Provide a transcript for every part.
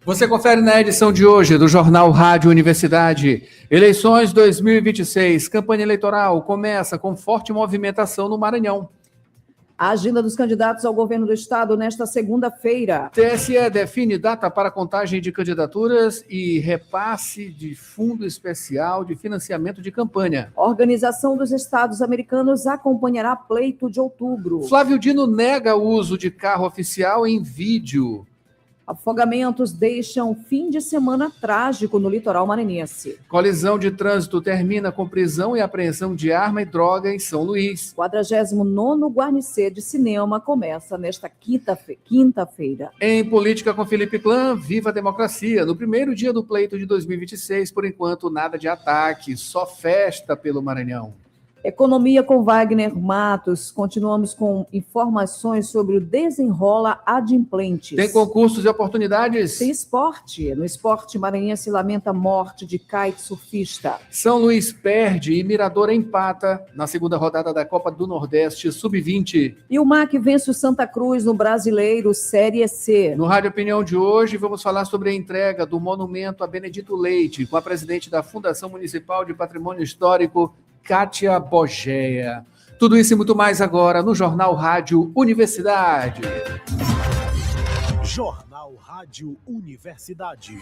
Você confere na edição de hoje do Jornal Rádio Universidade. Eleições 2026. Campanha eleitoral começa com forte movimentação no Maranhão. A agenda dos candidatos ao governo do estado nesta segunda-feira. TSE define data para contagem de candidaturas e repasse de fundo especial de financiamento de campanha. Organização dos Estados Americanos acompanhará pleito de outubro. Flávio Dino nega o uso de carro oficial em vídeo. Afogamentos deixam fim de semana trágico no litoral maranhense. Colisão de trânsito termina com prisão e apreensão de arma e droga em São Luís. 49º Guarnicê de Cinema começa nesta quinta-feira. Em política com Felipe Clã, viva a democracia. No primeiro dia do pleito de 2026, por enquanto, nada de ataque, só festa pelo Maranhão. Economia com Wagner Matos. Continuamos com informações sobre o Desenrola Adimplentes. Tem concursos e oportunidades? Tem esporte. No esporte, maranhense lamenta a morte de kitesurfista. São Luís perde e Mirador empata na segunda rodada da Copa do Nordeste Sub-20. E o MAC vence o Santa Cruz no Brasileiro Série C. No Rádio Opinião de hoje, vamos falar sobre a entrega do monumento a Benedito Leite, com a presidente da Fundação Municipal de Patrimônio Histórico, Kátia Bogeia. Tudo isso e muito mais agora no Jornal Rádio Universidade. Jornal Rádio Universidade.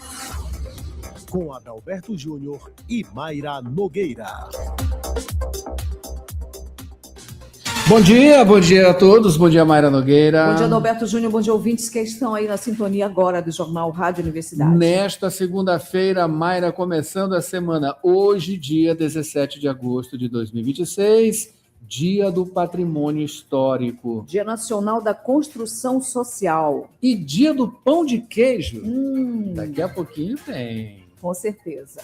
Com Adalberto Júnior e Mayra Nogueira. Bom dia a todos. Bom dia, Mayra Nogueira. Bom dia, Adalberto Júnior. Bom dia, ouvintes que estão aí na sintonia agora do Jornal Rádio Universidade. Nesta segunda-feira, Mayra, começando a semana, hoje, dia 17 de agosto de 2026, Dia do Patrimônio Histórico. Dia Nacional da Construção Social. E Dia do Pão de Queijo. Daqui a pouquinho tem. Com certeza.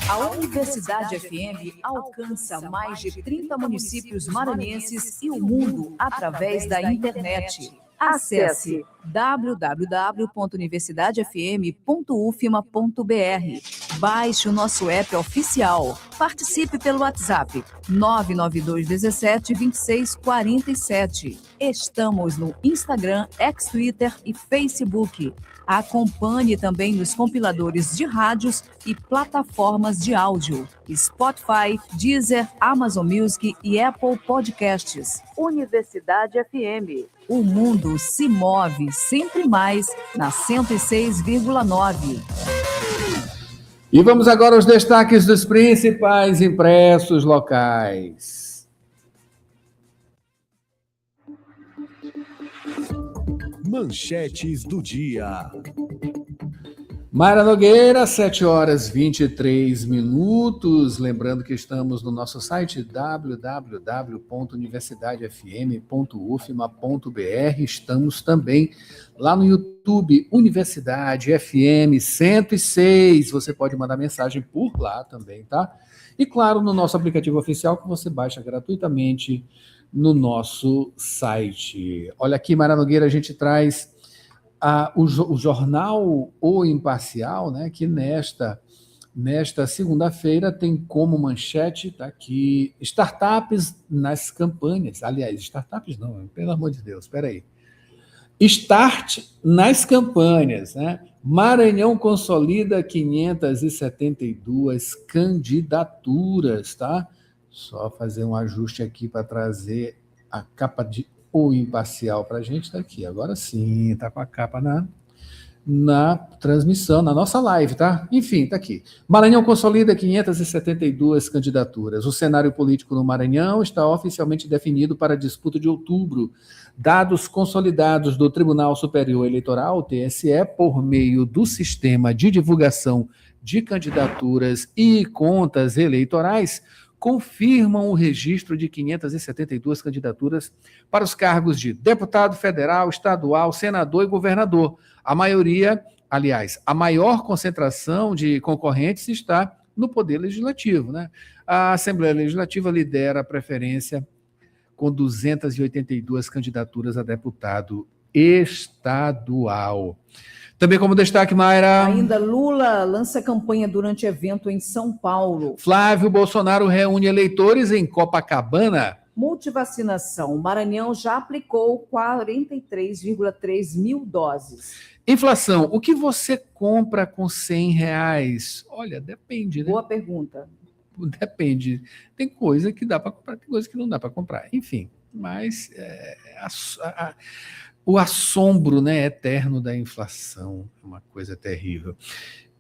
A Universidade FM alcança mais de 30 municípios maranhenses e o mundo através da internet. Acesse www.universidadefm.ufma.br. Baixe o nosso app oficial. Participe pelo WhatsApp 992 17 26 47. Estamos no Instagram, Twitter e Facebook. Acompanhe também nos compiladores de rádios e plataformas de áudio, Spotify, Deezer, Amazon Music e Apple Podcasts. Universidade FM. O mundo se move sempre mais na 106,9. E vamos agora aos destaques dos principais impressos locais. Manchetes do dia. Mayra Nogueira, 7h23. Lembrando que estamos no nosso site www.universidadefm.ufma.br. Estamos também lá no YouTube, Universidade FM 106. Você pode mandar mensagem por lá também, tá? E claro, no nosso aplicativo oficial que você baixa gratuitamente no nosso site. Olha aqui, Mayra Nogueira, a gente traz o jornal O Imparcial, né, que nesta segunda-feira tem como manchete, tá aqui, startups nas campanhas. Aliás, startups não, pelo amor de Deus, espera aí. Start nas campanhas, né? Maranhão consolida 572 candidaturas, tá? Só fazer um ajuste aqui para trazer a capa de O Imparcial para a gente. Tá aqui, agora sim, tá com a capa na transmissão, na nossa live, tá? Enfim, tá aqui. Maranhão consolida 572 candidaturas. O cenário político no Maranhão está oficialmente definido para a disputa de outubro. Dados consolidados do Tribunal Superior Eleitoral, TSE, por meio do Sistema de Divulgação de Candidaturas e Contas Eleitorais, confirmam o registro de 572 candidaturas para os cargos de deputado federal, estadual, senador e governador. A maioria, aliás, a maior concentração de concorrentes está no Poder Legislativo, né? A Assembleia Legislativa lidera a preferência com 282 candidaturas a deputado estadual. Também como destaque, Mayra... Ainda Lula lança campanha durante evento em São Paulo. Flávio Bolsonaro reúne eleitores em Copacabana. Multivacinação. O Maranhão já aplicou 43,3 mil doses. Inflação. O que você compra com R$100? Olha, depende, né? Boa pergunta. Depende. Tem coisa que dá para comprar, tem coisa que não dá para comprar. Enfim, mas o assombro, né, eterno da inflação é uma coisa terrível.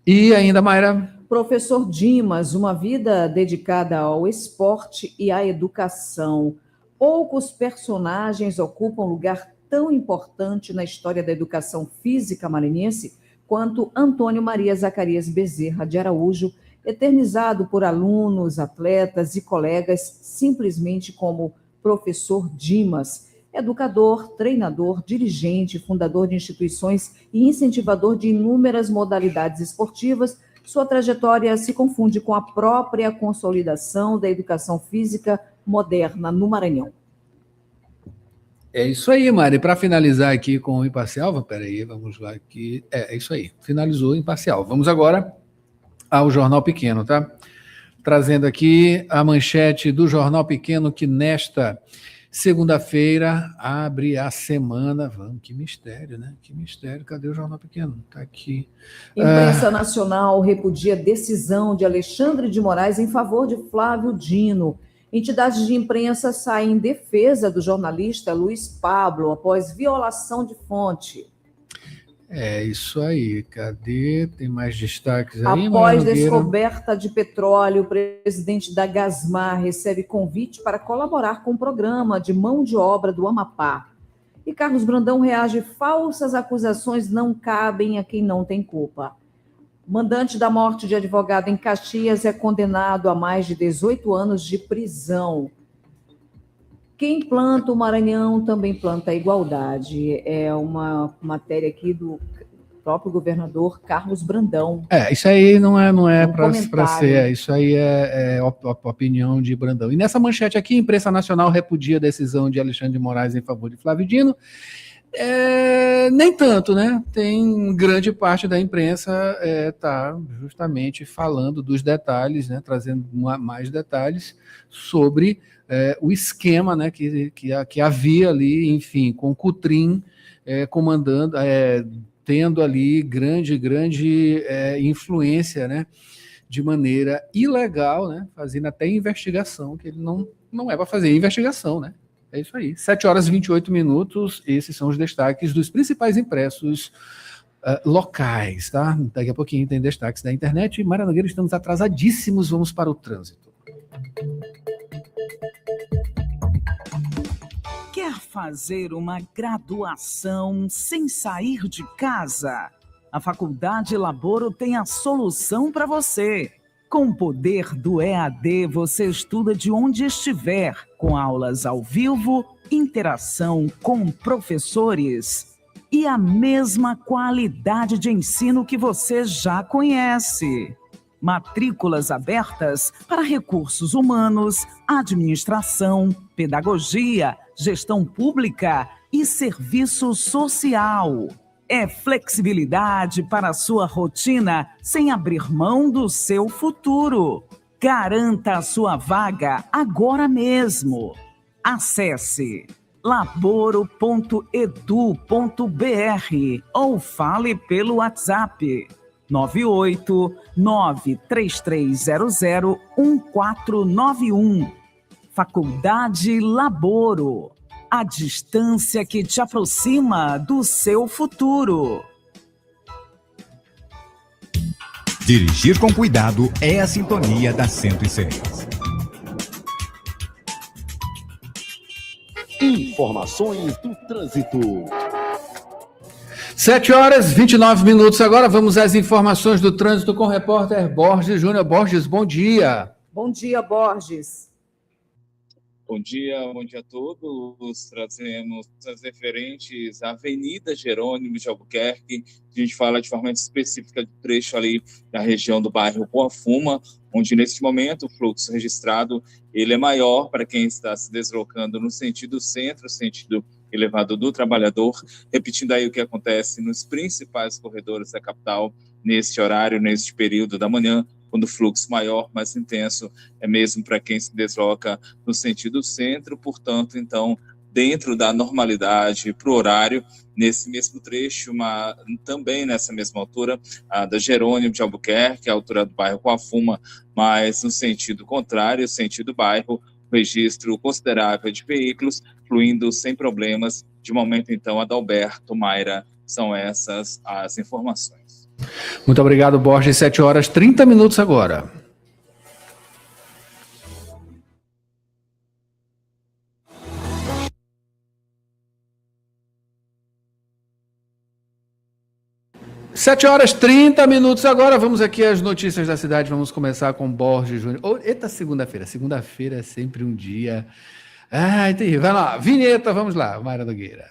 E ainda, Mayra? Professor Dimas, uma vida dedicada ao esporte e à educação. Poucos personagens ocupam lugar tão importante na história da educação física maranhense quanto Antônio Maria Zacarias Bezerra de Araújo, eternizado por alunos, atletas e colegas simplesmente como Professor Dimas. Educador, treinador, dirigente, fundador de instituições e incentivador de inúmeras modalidades esportivas, sua trajetória se confunde com a própria consolidação da educação física moderna no Maranhão. É isso aí, Mari. Para finalizar aqui com o imparcial, peraí, vamos lá aqui. É isso aí, finalizou o imparcial. Vamos agora ao Jornal Pequeno, tá? Trazendo aqui a manchete do Jornal Pequeno, que nesta segunda-feira abre a semana. Vamos, que mistério, né? Que mistério. Cadê o Jornal Pequeno? Tá aqui. Imprensa Nacional repudia decisão de Alexandre de Moraes em favor de Flávio Dino. Entidades de imprensa saem em defesa do jornalista Luiz Pablo após violação de fonte. É isso aí. Cadê? Tem mais destaques aí? Após descoberta de petróleo, o presidente da Gasmar recebe convite para colaborar com o programa de mão de obra do Amapá. E Carlos Brandão reage: falsas acusações não cabem a quem não tem culpa. Mandante da morte de advogado em Caxias é condenado a mais de 18 anos de prisão. Quem planta o Maranhão também planta a igualdade. É uma matéria aqui do próprio governador Carlos Brandão. Isso aí não é para ser. Isso aí é opinião de Brandão. E nessa manchete aqui, a imprensa nacional repudia a decisão de Alexandre de Moraes em favor de Flávio Dino. Nem tanto, né? Tem grande parte da imprensa tá justamente falando dos detalhes, né? Trazendo mais detalhes sobre o esquema, né? Que havia ali, enfim, com o Cutrim comandando, tendo ali grande influência, né? De maneira ilegal, né? Fazendo até investigação, que ele não é para fazer investigação, né? É isso aí. 7h28, esses são os destaques dos principais impressos locais, tá? Daqui a pouquinho tem destaques da internet. Mayra Nogueira, estamos atrasadíssimos, vamos para o trânsito. Quer fazer uma graduação sem sair de casa? A Faculdade Laboro tem a solução para você. Com o poder do EAD, você estuda de onde estiver, com aulas ao vivo, interação com professores e a mesma qualidade de ensino que você já conhece. Matrículas abertas para recursos humanos, administração, pedagogia, gestão pública e serviço social. É flexibilidade para a sua rotina sem abrir mão do seu futuro. Garanta a sua vaga agora mesmo. Acesse laboro.edu.br ou fale pelo WhatsApp 98933001491. Faculdade Laboro. A distância que te aproxima do seu futuro. Dirigir com cuidado é a sintonia da 106. Informações do trânsito. 7h29. Agora vamos às informações do trânsito com o repórter Borges Júnior. Borges, bom dia. Bom dia, Borges. Bom dia a todos. Trazemos as referentes à Avenida Jerônimo de Albuquerque. A gente fala de forma específica do trecho ali da região do bairro Boa Fuma, onde neste momento o fluxo registrado ele é maior para quem está se deslocando no sentido centro, sentido elevado do trabalhador, repetindo aí o que acontece nos principais corredores da capital neste horário, neste período da manhã. quando o fluxo maior, mais intenso, é mesmo para quem se desloca no sentido centro, portanto, então, dentro da normalidade para o horário, nesse mesmo trecho, também nessa mesma altura, da Jerônimo de Albuquerque, a altura do bairro Coafuma, mas no sentido contrário, sentido bairro, registro considerável de veículos, fluindo sem problemas. De momento, então, Adalberto, Mayra, são essas as informações. Muito obrigado, Borges. 7h30 agora. Sete horas 30 minutos agora, vamos aqui às notícias da cidade, vamos começar com Borges Júnior. Eita, segunda-feira é sempre um dia... entendi. Vai lá, vinheta, vamos lá, Mayra Nogueira.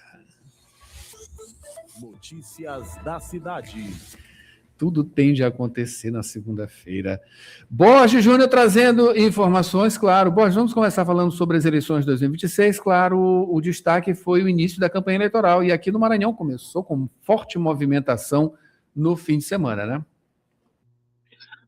Notícias da cidade. Tudo tende a acontecer na segunda-feira. Borges Júnior trazendo informações, claro. Borges, vamos começar falando sobre as eleições de 2026. Claro, o destaque foi o início da campanha eleitoral, e aqui no Maranhão começou com forte movimentação no fim de semana, né?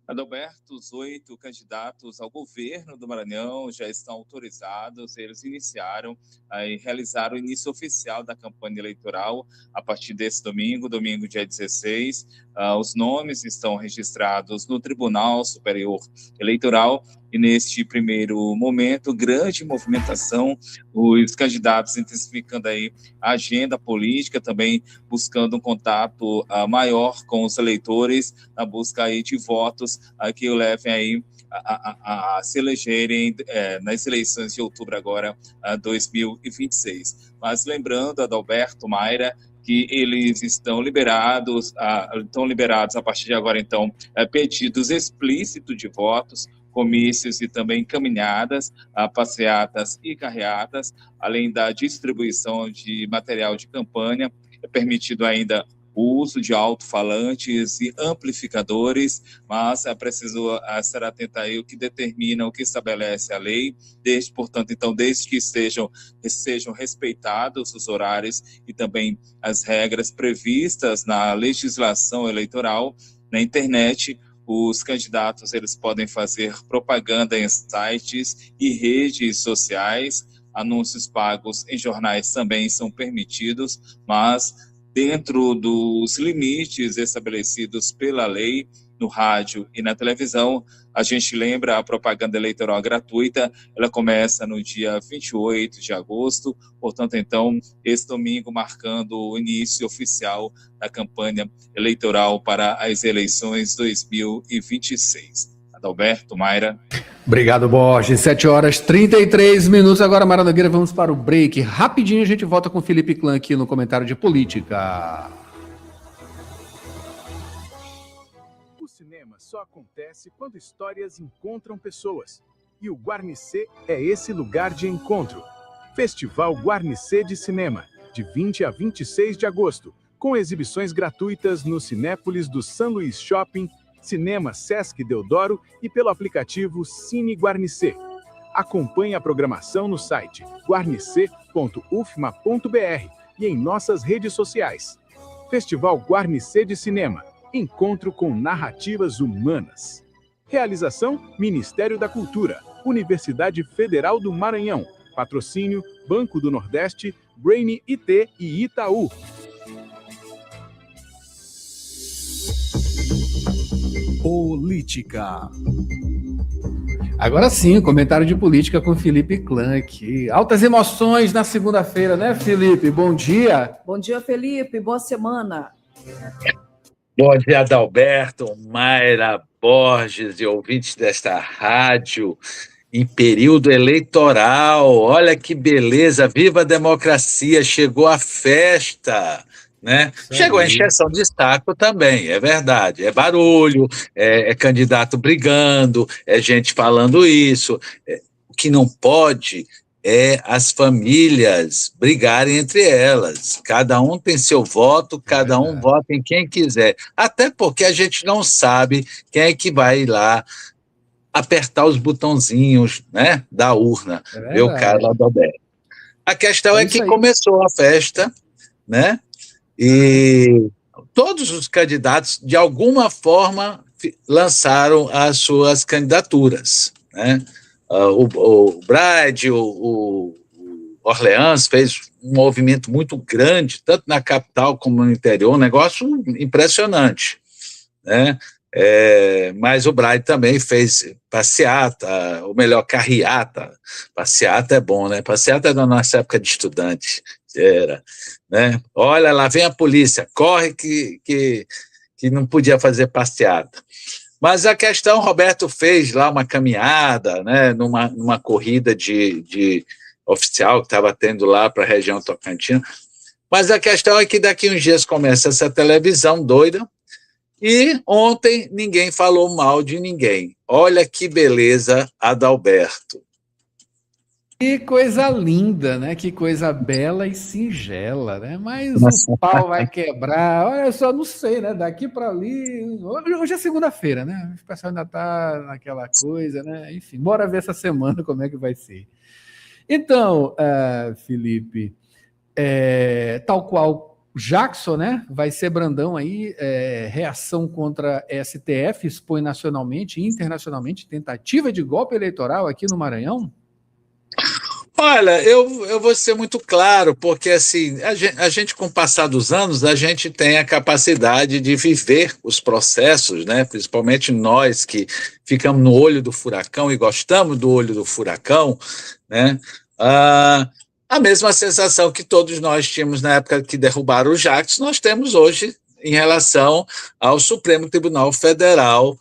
Adalberto, os 8 candidatos ao governo do Maranhão já estão autorizados. Eles iniciaram e realizaram o início oficial da campanha eleitoral a partir desse domingo dia 16. Os nomes estão registrados no Tribunal Superior Eleitoral e, neste primeiro momento, grande movimentação, os candidatos intensificando aí a agenda política, também buscando um contato maior com os eleitores, na busca aí de votos que o levem aí a se elegerem nas eleições de outubro agora, 2026. Mas lembrando, Adalberto, Mayra, que eles estão liberados a partir de agora, então, pedidos explícitos de votos, comícios e também caminhadas, passeatas e carreatas, além da distribuição de material de campanha. É permitido ainda o uso de alto-falantes e amplificadores, mas é preciso estar atento aí o que determina, o que estabelece a lei, desde que sejam respeitados os horários e também as regras previstas na legislação eleitoral. Na internet, os candidatos eles podem fazer propaganda em sites e redes sociais, anúncios pagos em jornais também são permitidos, mas dentro dos limites estabelecidos pela lei, no rádio e na televisão. A gente lembra, a propaganda eleitoral gratuita, ela começa no dia 28 de agosto, portanto, então, esse domingo marcando o início oficial da campanha eleitoral para as eleições 2026. Adalberto, Mayra. Obrigado, Borges. 7h33. Agora, Mayra Nogueira, vamos para o break. Rapidinho a gente volta com o Felipe Clã aqui no comentário de política. O cinema só acontece quando histórias encontram pessoas. E o Guarnicê é esse lugar de encontro. Festival Guarnicê de Cinema, de 20 a 26 de agosto, com exibições gratuitas no Cinépolis do São Luís Shopping, Cinema Sesc Deodoro e pelo aplicativo Cine Guarnicê. Acompanhe a programação no site guarnicê.ufma.br e em nossas redes sociais. Festival Guarnicê de Cinema, encontro com narrativas humanas. Realização Ministério da Cultura, Universidade Federal do Maranhão. Patrocínio Banco do Nordeste, Brainy IT e Itaú. Política. Agora sim, comentário de política com Felipe Clã aqui. Altas emoções na segunda-feira, né, Felipe? Bom dia. Bom dia, Felipe. Boa semana. Bom dia, Adalberto, Mayra, Borges e ouvintes desta rádio em período eleitoral. Olha que beleza, viva a democracia, chegou a festa, né? Chegou a encheção de saco também, é verdade. É barulho, é candidato brigando, é gente falando isso. O que não pode é as famílias brigarem entre elas. Cada um tem seu voto, cada um vota em quem quiser. Até porque a gente não sabe quem é que vai lá apertar os botãozinhos, né, da urna. Ver o cara lá do Alberto. A questão é que começou a festa, né? E todos os candidatos, de alguma forma, lançaram as suas candidaturas, né? O Brade, o Orleans fez um movimento muito grande, tanto na capital como no interior, um negócio impressionante, né? Mas o Brade também fez passeata, ou melhor, carreata. Passeata é bom, né? Passeata é da nossa época de estudante, era, né? Olha, lá vem a polícia, corre que não podia fazer passeata. Mas a questão, Roberto fez lá uma caminhada, né, numa corrida de oficial que estava tendo lá para a região Tocantina. Mas a questão é que daqui uns dias começa essa televisão doida, e ontem ninguém falou mal de ninguém. Olha que beleza, Adalberto. Que coisa linda, né? Que coisa bela e singela, né? Mas o pau vai quebrar. Olha só, não sei, né? Daqui para ali. Hoje é segunda-feira, né? O pessoal ainda está naquela coisa, né? Enfim, bora ver essa semana como é que vai ser. Então, Felipe, tal qual Jackson, né? Vai ser Brandão aí, reação contra STF, expõe nacionalmente e internacionalmente tentativa de golpe eleitoral aqui no Maranhão? Olha, eu vou ser muito claro, porque assim, a gente, com o passar dos anos, a gente tem a capacidade de viver os processos, né? Principalmente nós que ficamos no olho do furacão e gostamos do olho do furacão, né? A mesma sensação que todos nós tínhamos na época que derrubaram o Jackson, nós temos hoje em relação ao Supremo Tribunal Federal,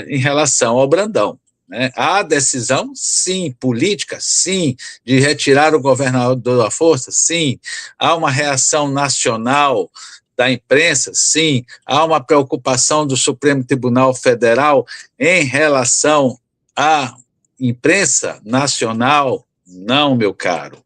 em relação ao Brandão. Né? Há decisão, sim, política, sim, de retirar o governador da força, sim. Há uma reação nacional da imprensa, sim. Há uma preocupação do Supremo Tribunal Federal em relação à imprensa nacional? Não, meu caro.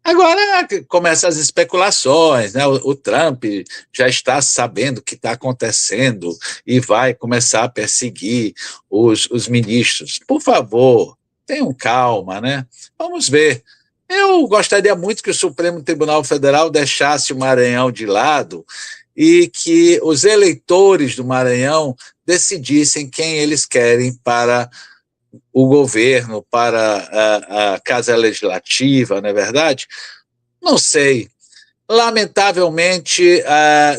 Agora começam as especulações, né? O Trump já está sabendo o que está acontecendo e vai começar a perseguir os ministros. Por favor, tenham calma, né? Vamos ver. Eu gostaria muito que o Supremo Tribunal Federal deixasse o Maranhão de lado e que os eleitores do Maranhão decidissem quem eles querem para o governo, para a Casa Legislativa, não é verdade? Não sei. Lamentavelmente,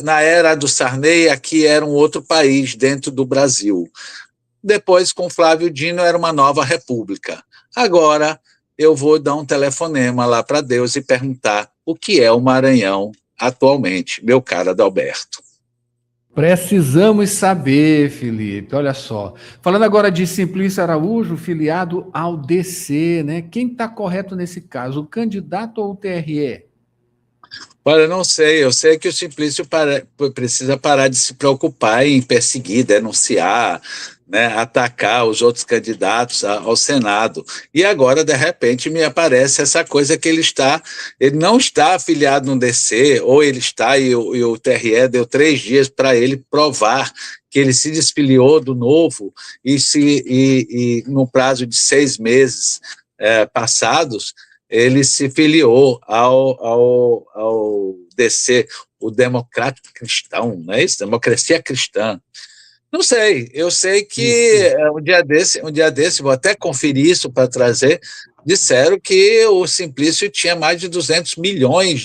na era do Sarney, aqui era um outro país dentro do Brasil. Depois, com Flávio Dino, era uma nova república. Agora, eu vou dar um telefonema lá para Deus e perguntar o que é o Maranhão atualmente, meu caro Adalberto. Precisamos saber, Felipe, olha só. Falando agora de Simplício Araújo, filiado ao DC, né? Quem está correto nesse caso, o candidato ou o TRE? Olha, não sei, eu sei que o Simplício precisa parar de se preocupar em perseguir, denunciar, né, atacar os outros candidatos ao Senado. E agora, de repente, me aparece essa coisa que ele não está afiliado no DC, ou ele está e o TRE deu 3 dias para ele provar que ele se desfiliou do Novo e no prazo de 6 meses passados, ele se filiou ao DC, o Democrático Cristão, não é isso? Democracia Cristã. Não sei, eu sei que um dia desse, vou até conferir isso para trazer, disseram que o Simplício tinha mais de 200 milhões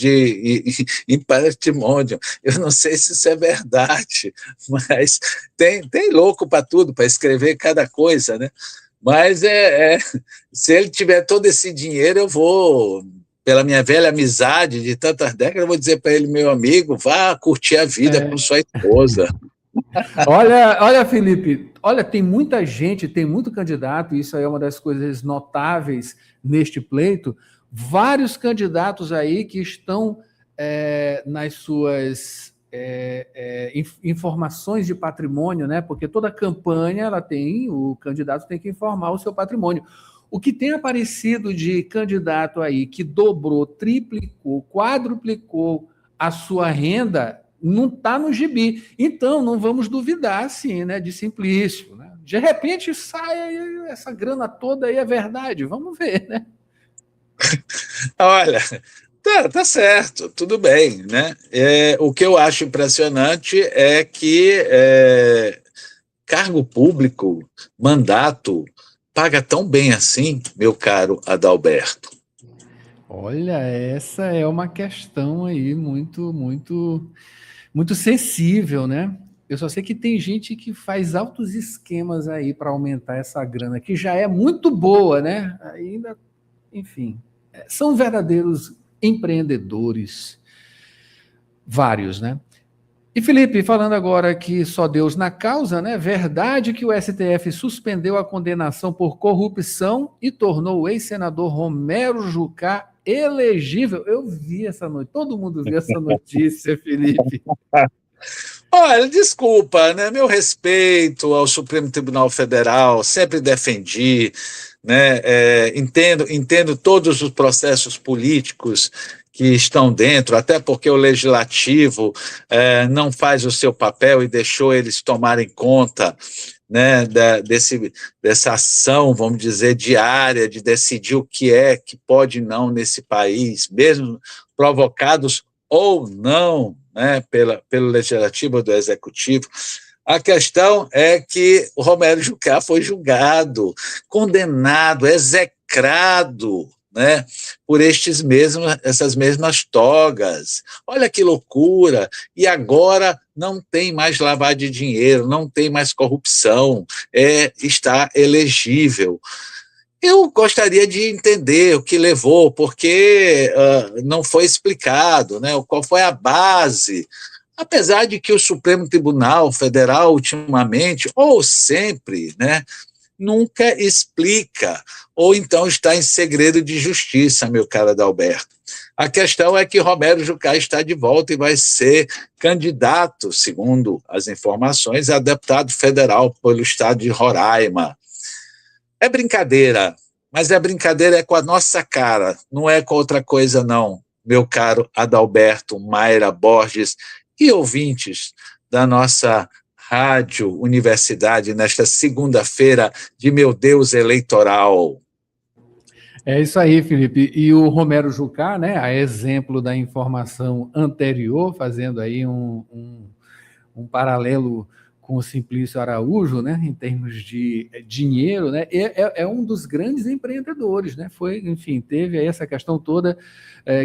em patrimônio. Eu não sei se isso é verdade, mas tem louco para tudo, para escrever cada coisa, né? Mas se ele tiver todo esse dinheiro, eu vou, pela minha velha amizade de tantas décadas, eu vou dizer para ele, meu amigo, vá curtir a vida com sua esposa. Olha, Felipe, tem muita gente, tem muito candidato, e isso aí é uma das coisas notáveis neste pleito, vários candidatos aí que estão nas suas informações de patrimônio, né? Porque toda campanha o candidato tem que informar o seu patrimônio. O que tem aparecido de candidato aí que dobrou, triplicou, quadruplicou a sua renda, não está no gibi. Então, não vamos duvidar, assim, né, de Simplício. Né? De repente, sai essa grana toda aí, é verdade. Vamos ver, né? Olha, tá certo, tudo bem, né? O que eu acho impressionante é que cargo público, mandato, paga tão bem assim, meu caro Adalberto? Olha, essa é uma questão aí muito, muito, muito sensível, né? Eu só sei que tem gente que faz altos esquemas aí para aumentar essa grana, que já é muito boa, né? Ainda, enfim, são verdadeiros empreendedores, vários, né? E Felipe, falando agora que só Deus na causa, né? Verdade que o STF suspendeu a condenação por corrupção e tornou o ex-senador Romero Jucá elegível. Eu vi essa noite, todo mundo viu essa notícia, Felipe. Olha, desculpa, né? Meu respeito ao Supremo Tribunal Federal, sempre defendi, né? Entendo todos os processos políticos que estão dentro, até porque o legislativo não faz o seu papel e deixou eles tomarem conta, né, dessa ação, vamos dizer, diária de decidir o que é que pode e não nesse país, mesmo provocados ou não, né, pelo legislativo ou do executivo. A questão é que o Romero Jucá foi julgado, condenado, execrado, né, por essas mesmas togas. Olha que loucura! E agora não tem mais lavagem de dinheiro, não tem mais corrupção, está elegível. Eu gostaria de entender o que levou, porque não foi explicado, né, qual foi a base. Apesar de que o Supremo Tribunal Federal, ultimamente, ou sempre, né, nunca explica, ou então está em segredo de justiça, meu caro Adalberto. A questão é que Romero Jucá está de volta e vai ser candidato, segundo as informações, a deputado federal pelo estado de Roraima. É brincadeira, mas a brincadeira é com a nossa cara, não é com outra coisa não, meu caro Adalberto Mayra Borges e ouvintes da nossa Rádio Universidade nesta segunda-feira de meu Deus eleitoral. É isso aí, Felipe. E o Romero Jucá, né, a exemplo da informação anterior, fazendo aí um paralelo com o Simplício Araújo, né, em termos de dinheiro, né, é um dos grandes empreendedores, né, enfim, teve aí essa questão toda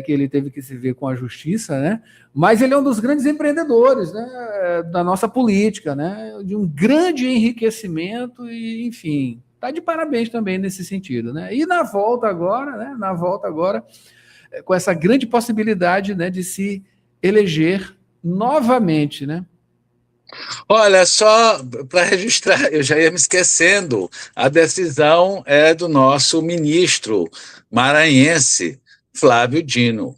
que ele teve que se ver com a justiça, né, mas ele é um dos grandes empreendedores, né, da nossa política, né, de um grande enriquecimento e, enfim, está de parabéns também nesse sentido, né, e na volta agora, com essa grande possibilidade, né, de se eleger novamente, né. Olha, só para registrar, eu já ia me esquecendo, a decisão é do nosso ministro maranhense, Flávio Dino.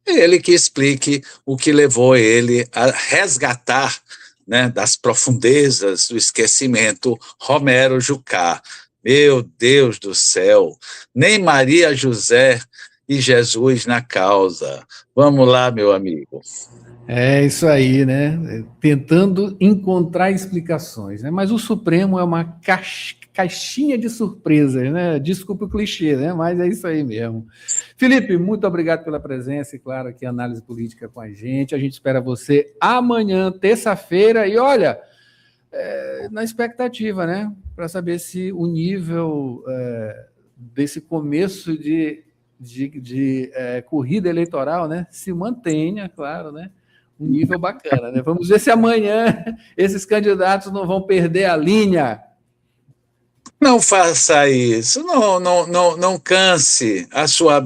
Ele que explique o que levou ele a resgatar, né, das profundezas do esquecimento Romero Jucá. Meu Deus do céu, nem Maria, José e Jesus na causa. Vamos lá, meu amigo. É isso aí, né? Tentando encontrar explicações, né? Mas o Supremo é uma caixinha de surpresas, né? Desculpa o clichê, né? Mas é isso aí mesmo. Felipe, muito obrigado pela presença e, claro, aqui análise política com a gente. A gente espera você amanhã, terça-feira. E olha, na expectativa, né? Para saber se o nível desse começo de corrida eleitoral, né, se mantenha, claro, né? Um nível bacana, né? Vamos ver se amanhã esses candidatos não vão perder a linha. Não faça isso, não canse a sua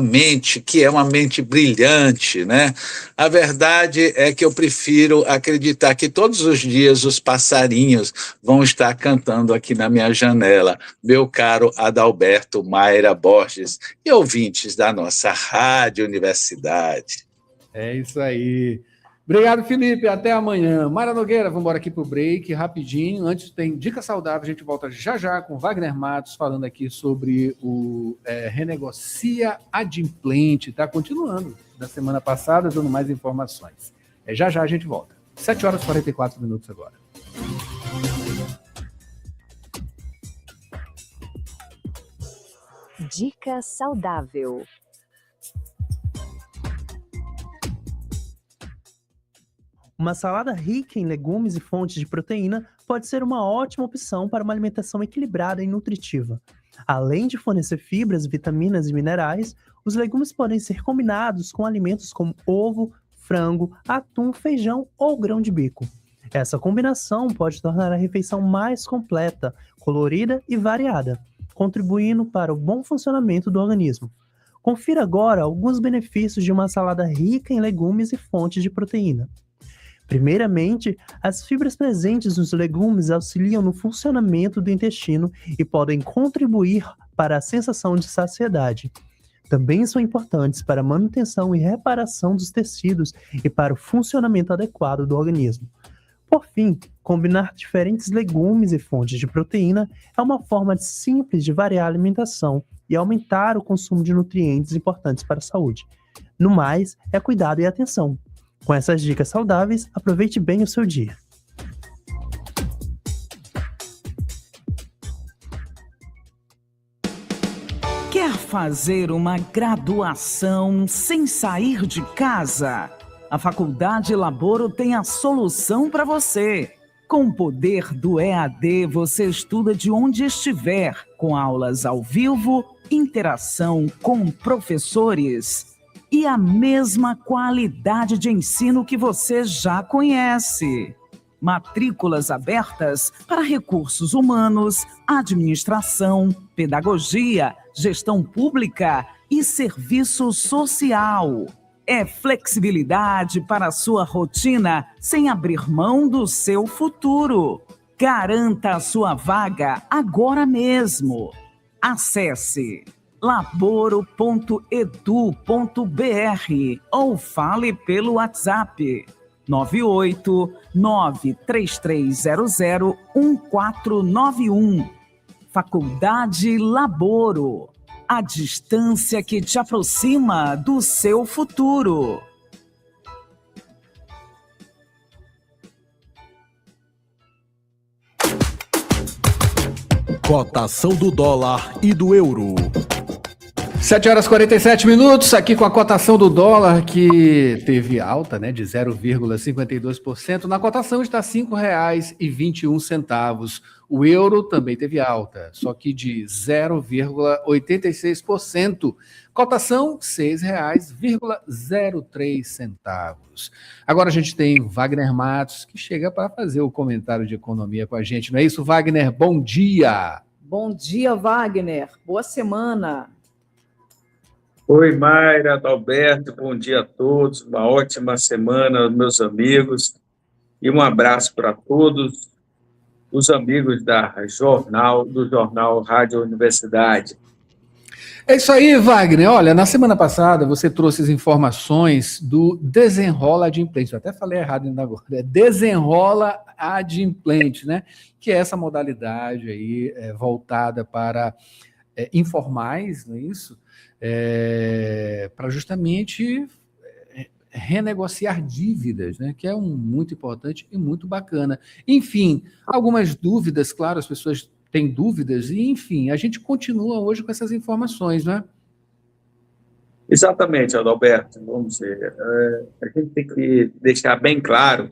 mente, que é uma mente brilhante, né? A verdade é que eu prefiro acreditar que todos os dias os passarinhos vão estar cantando aqui na minha janela, meu caro Adalberto Mayra Borges e ouvintes da nossa Rádio Universidade. É isso aí. Obrigado, Felipe. Até amanhã. Mara Nogueira, vamos embora aqui para o break, rapidinho. Antes tem Dica Saudável, a gente volta já com Wagner Matos, falando aqui sobre o Renegocia Adimplente. Está continuando da semana passada, dando mais informações. Já a gente volta. 7h44 agora. Dica Saudável. Uma salada rica em legumes e fontes de proteína pode ser uma ótima opção para uma alimentação equilibrada e nutritiva. Além de fornecer fibras, vitaminas e minerais, os legumes podem ser combinados com alimentos como ovo, frango, atum, feijão ou grão de bico. Essa combinação pode tornar a refeição mais completa, colorida e variada, contribuindo para o bom funcionamento do organismo. Confira agora alguns benefícios de uma salada rica em legumes e fontes de proteína. Primeiramente, as fibras presentes nos legumes auxiliam no funcionamento do intestino e podem contribuir para a sensação de saciedade. Também são importantes para a manutenção e reparação dos tecidos e para o funcionamento adequado do organismo. Por fim, combinar diferentes legumes e fontes de proteína é uma forma simples de variar a alimentação e aumentar o consumo de nutrientes importantes para a saúde. No mais, é cuidado e atenção. Com essas dicas saudáveis, aproveite bem o seu dia. Quer fazer uma graduação sem sair de casa? A Faculdade Laboro tem a solução para você. Com o poder do EAD, você estuda de onde estiver, com aulas ao vivo, interação com professores e a mesma qualidade de ensino que você já conhece. Matrículas abertas para recursos humanos, administração, pedagogia, gestão pública e serviço social. É flexibilidade para a sua rotina sem abrir mão do seu futuro. Garanta a sua vaga agora mesmo. Acesse laboro.edu.br ou fale pelo WhatsApp 98933001491. Faculdade Laboro. A distância que te aproxima do seu futuro. Cotação do dólar e do euro. 7h47, aqui com a cotação do dólar, que teve alta, né, de 0,52%. Na cotação está R$ 5,21. O euro também teve alta, só que de 0,86%. Cotação R$ 6,03. Agora a gente tem Wagner Matos, que chega para fazer o comentário de economia com a gente. Não é isso, Wagner? Bom dia! Bom dia, Wagner. Boa semana. Oi, Mayra, Adalberto, bom dia a todos, uma ótima semana, meus amigos, e um abraço para todos os amigos do Jornal Rádio Universidade. É isso aí, Wagner. Olha, na semana passada você trouxe as informações do Desenrola Adimplente. Eu até falei errado ainda agora. É Desenrola Adimplente, né? Que é essa modalidade aí voltada para informais, não é isso? Para justamente renegociar dívidas, né? Que é muito importante e muito bacana. Enfim, algumas dúvidas, claro, as pessoas têm dúvidas, e enfim, a gente continua hoje com essas informações, né? Exatamente, Adalberto, vamos ver. A gente tem que deixar bem claro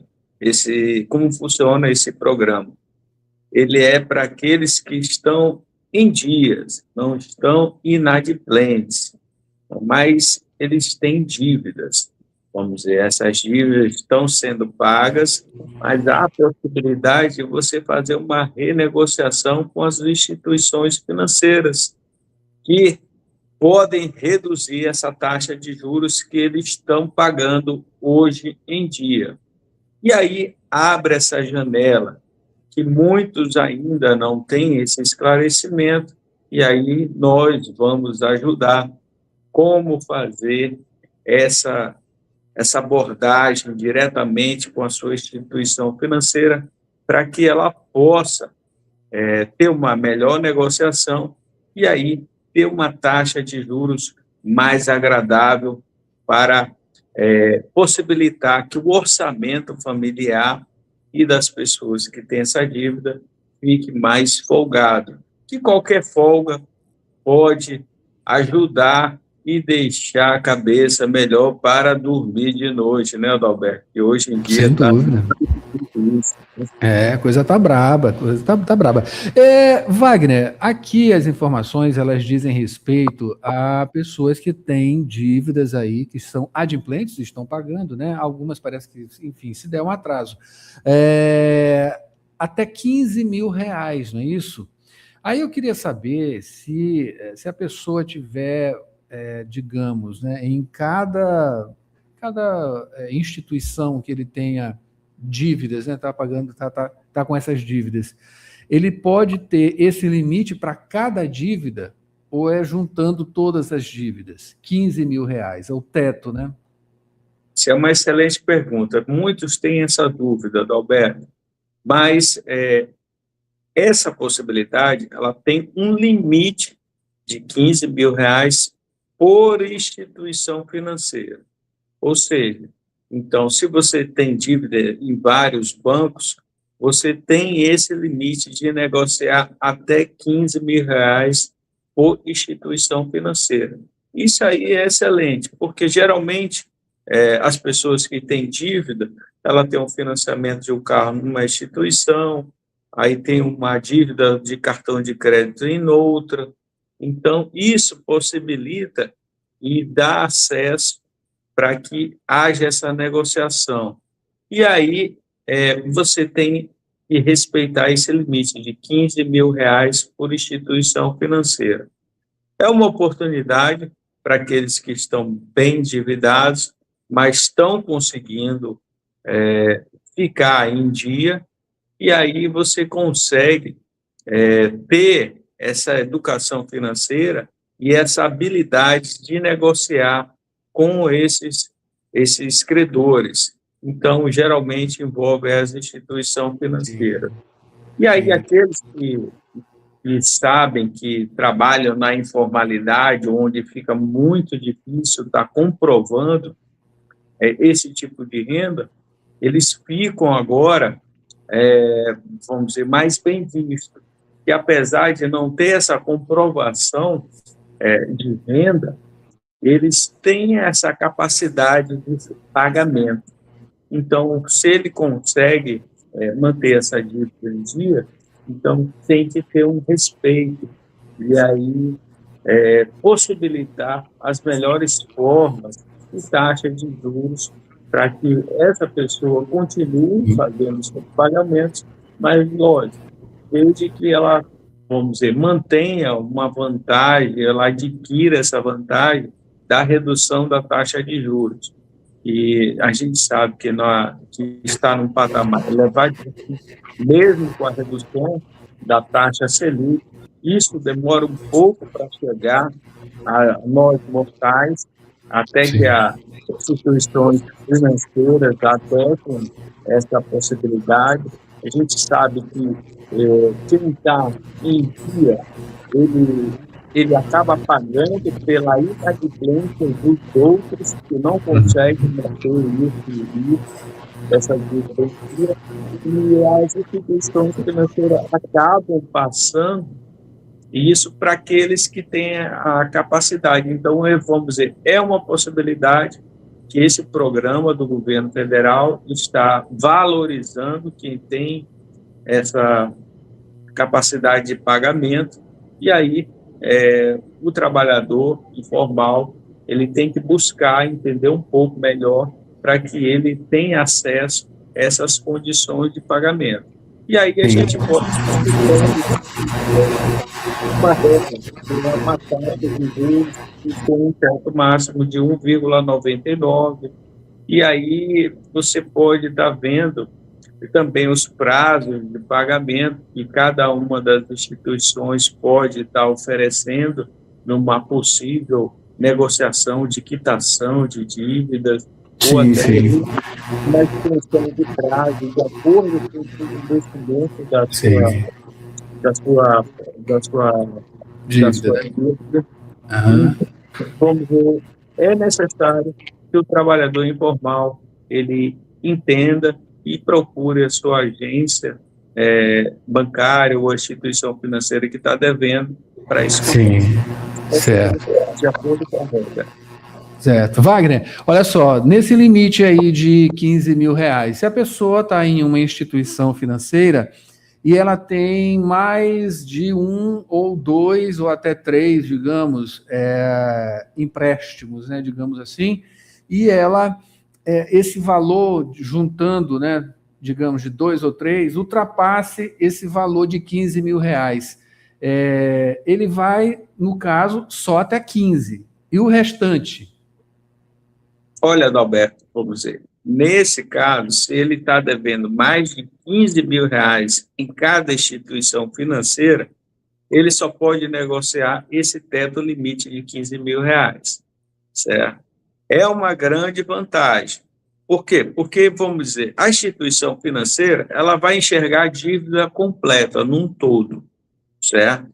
como funciona esse programa. Ele é para aqueles que estão em dias, não estão inadimplentes, mas eles têm dívidas. Vamos dizer, essas dívidas estão sendo pagas, mas há a possibilidade de você fazer uma renegociação com as instituições financeiras, que podem reduzir essa taxa de juros que eles estão pagando hoje em dia. E aí abre essa janela, que muitos ainda não têm esse esclarecimento, e aí nós vamos ajudar como fazer essa abordagem diretamente com a sua instituição financeira, para que ela possa ter uma melhor negociação e aí ter uma taxa de juros mais agradável para possibilitar que o orçamento familiar e das pessoas que têm essa dívida fique mais folgado. Que qualquer folga pode ajudar e deixar a cabeça melhor para dormir de noite, né, Adalberto? Que hoje em dia Sem dúvida. A coisa tá braba, a coisa tá braba. Wagner, aqui as informações, elas dizem respeito a pessoas que têm dívidas aí, que são adimplentes, estão pagando, né? Algumas parece que, enfim, se der um atraso. Até 15 mil reais, não é isso? Aí eu queria saber se a pessoa tiver, digamos, né, em cada instituição que ele tenha dívidas, né, tá com essas dívidas, ele pode ter esse limite para cada dívida ou é juntando todas as dívidas? 15 mil reais, é o teto, né? Isso é uma excelente pergunta. Muitos têm essa dúvida, Adalberto, mas essa possibilidade, ela tem um limite de 15 mil reais por instituição financeira. Ou seja, então, se você tem dívida em vários bancos, você tem esse limite de negociar até 15 mil reais por instituição financeira. Isso aí é excelente, porque geralmente as pessoas que têm dívida, ela tem um financiamento de um carro numa instituição, aí tem uma dívida de cartão de crédito em outra. Então, isso possibilita e dá acesso para que haja essa negociação. E aí, você tem que respeitar esse limite de 15 mil reais por instituição financeira. É uma oportunidade para aqueles que estão bem endividados, mas estão conseguindo ficar em dia, e aí você consegue ter essa educação financeira e essa habilidade de negociar com esses credores. Então, geralmente envolve as instituições financeiras. E aí, aqueles que sabem que trabalham na informalidade, onde fica muito difícil estar comprovando esse tipo de renda, eles ficam agora, vamos dizer, mais bem vistos. E apesar de não ter essa comprovação de renda, eles têm essa capacidade de pagamento. Então, se ele consegue manter essa dívida em dia, então tem que ter um respeito e aí possibilitar as melhores formas de taxa de juros para que essa pessoa continue fazendo seus pagamentos, mas, lógico, desde que ela, vamos dizer, mantenha uma vantagem, ela adquira essa vantagem da redução da taxa de juros. E a gente sabe que está num patamar elevado, mesmo com a redução da taxa Selic, isso demora um pouco para chegar a nós mortais, até que as instituições financeiras adotem essa possibilidade. A gente sabe que quem está em dia, ele acaba pagando pela inadimplência dos outros que não conseguem manter isso, essa dívida, e as instituições financeiras acabam passando isso para aqueles que têm a capacidade. Então, vamos dizer, é uma possibilidade que esse programa do governo federal está valorizando quem tem essa capacidade de pagamento, e aí o trabalhador informal ele tem que buscar entender um pouco melhor para que ele tenha acesso a essas condições de pagamento. E aí a gente pode uma taxa de juros com um teto máximo de 1,99, e aí você pode estar vendo também os prazos de pagamento que cada uma das instituições pode estar oferecendo numa possível negociação de quitação de dívidas, ou até uma extensão de prazo de acordo com o investimento da sua dívida. Vamos ver, é necessário que o trabalhador informal ele entenda e procure a sua agência bancária ou a instituição financeira que está devendo para isso. Certo. De acordo com a regra. Certo. Wagner, olha só, nesse limite aí de 15 mil reais, se a pessoa está em uma instituição financeira e ela tem mais de um ou dois ou até três, digamos, empréstimos, né, digamos assim, e ela, esse valor, juntando, né, digamos, de 2 ou 3, ultrapasse esse valor de 15 mil reais. Ele vai, no caso, só até 15. E o restante? Olha, Adalberto, vamos dizer, nesse caso, se ele está devendo mais de 15 mil reais em cada instituição financeira, ele só pode negociar esse teto limite de 15 mil reais, certo? É uma grande vantagem. Por quê? Porque, vamos dizer, a instituição financeira, ela vai enxergar a dívida completa, num todo, certo?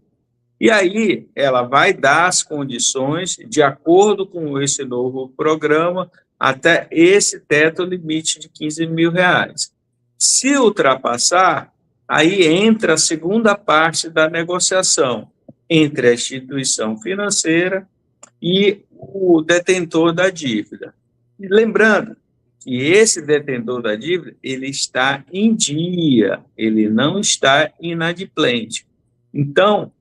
E aí, ela vai dar as condições, de acordo com esse novo programa, até esse teto limite de 15 mil reais. Se ultrapassar, aí entra a segunda parte da negociação entre a instituição financeira e o detentor da dívida. E lembrando que esse detentor da dívida, ele está em dia, ele não está inadimplente. Então,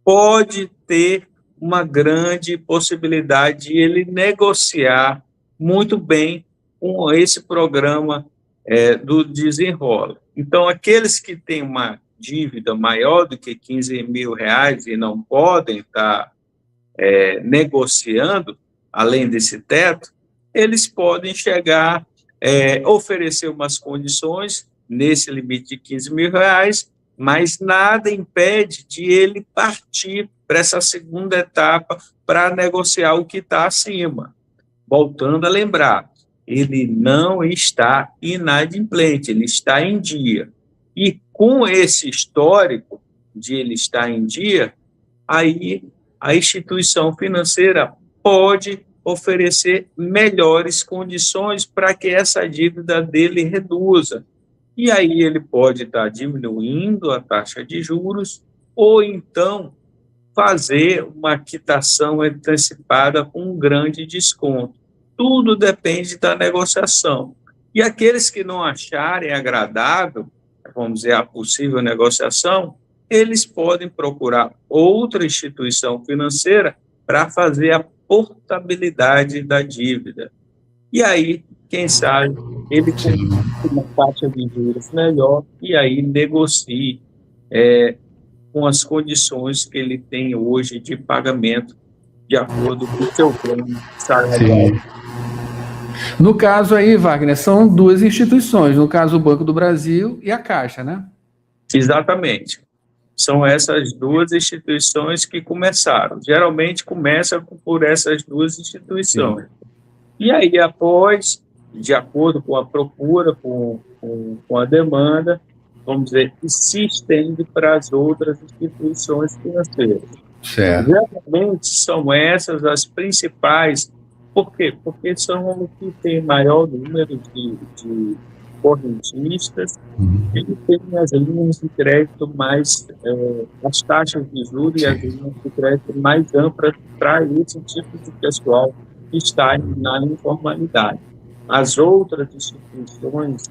pode ter uma grande possibilidade de ele negociar muito bem com esse programa do Desenrola. Então, aqueles que têm uma dívida maior do que 15 mil reais e não podem estar negociando, além desse teto, eles podem chegar, oferecer umas condições nesse limite de 15 mil reais, mas nada impede de ele partir para essa segunda etapa para negociar o que está acima. Voltando a lembrar, ele não está inadimplente, ele está em dia. E com esse histórico de ele estar em dia, aí a instituição financeira pode oferecer melhores condições para que essa dívida dele reduza. E aí ele pode estar diminuindo a taxa de juros ou então fazer uma quitação antecipada com um grande desconto. Tudo depende da negociação. E aqueles que não acharem agradável, vamos dizer, a possível negociação, eles podem procurar outra instituição financeira para fazer a portabilidade da dívida. E aí, quem sabe, ele com uma taxa de juros melhor e aí negocie com as condições que ele tem hoje de pagamento de acordo com o seu plano salarial. No caso aí, Wagner, são duas instituições, no caso o Banco do Brasil e a Caixa, né? Exatamente. São essas duas instituições que começaram. Geralmente começa por essas duas instituições. Sim. E aí, após, de acordo com a procura, com a demanda, vamos dizer, se estende para as outras instituições financeiras. Certo. Geralmente são essas as principais. Por quê? Porque são os que têm maior número de correntistas e tem as linhas de crédito mais, as taxas de juros e as linhas de crédito mais amplas para esse tipo de pessoal que está na informalidade. As outras instituições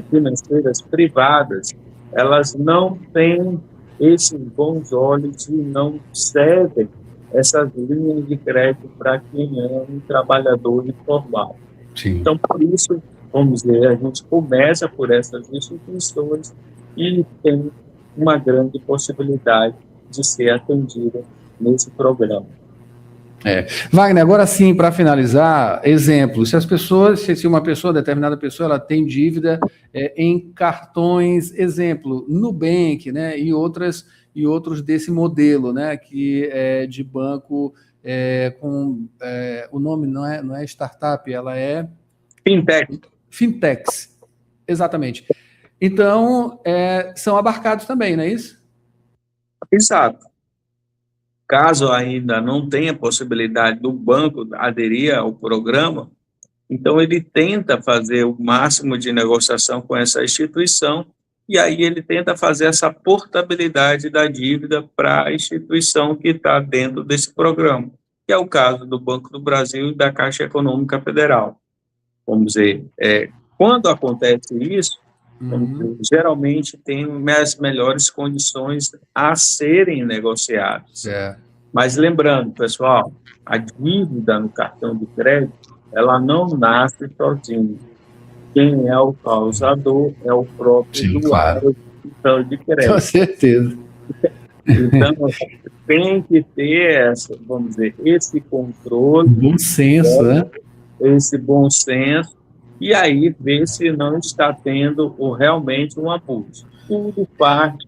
financeiras privadas, elas não têm esses bons olhos e não cedem essas linhas de crédito para quem é um trabalhador informal. Sim. Então, por isso, vamos dizer, a gente começa por essas instituições e tem uma grande possibilidade de ser atendida nesse programa. Wagner, agora sim, para finalizar, exemplo, se uma pessoa, determinada pessoa, ela tem dívida em cartões, exemplo, Nubank, né, e outros desse modelo, né, que é de banco o nome não é startup, ela é... Fintechs, exatamente. Então, são abarcados também, não é isso? Exato. Caso ainda não tenha possibilidade do banco aderir ao programa, então ele tenta fazer o máximo de negociação com essa instituição e aí ele tenta fazer essa portabilidade da dívida para a instituição que está dentro desse programa, que é o caso do Banco do Brasil e da Caixa Econômica Federal. Vamos dizer, quando acontece isso, geralmente tem as melhores condições a serem negociadas. Mas lembrando, pessoal, a dívida no cartão de crédito, ela não nasce sozinha. Quem é o causador é o próprio usuário do cartão de crédito. Com certeza. Então, tem que ter vamos dizer, esse controle. Bom senso, né? Esse bom senso, e aí ver se não está tendo realmente um abuso. Tudo parte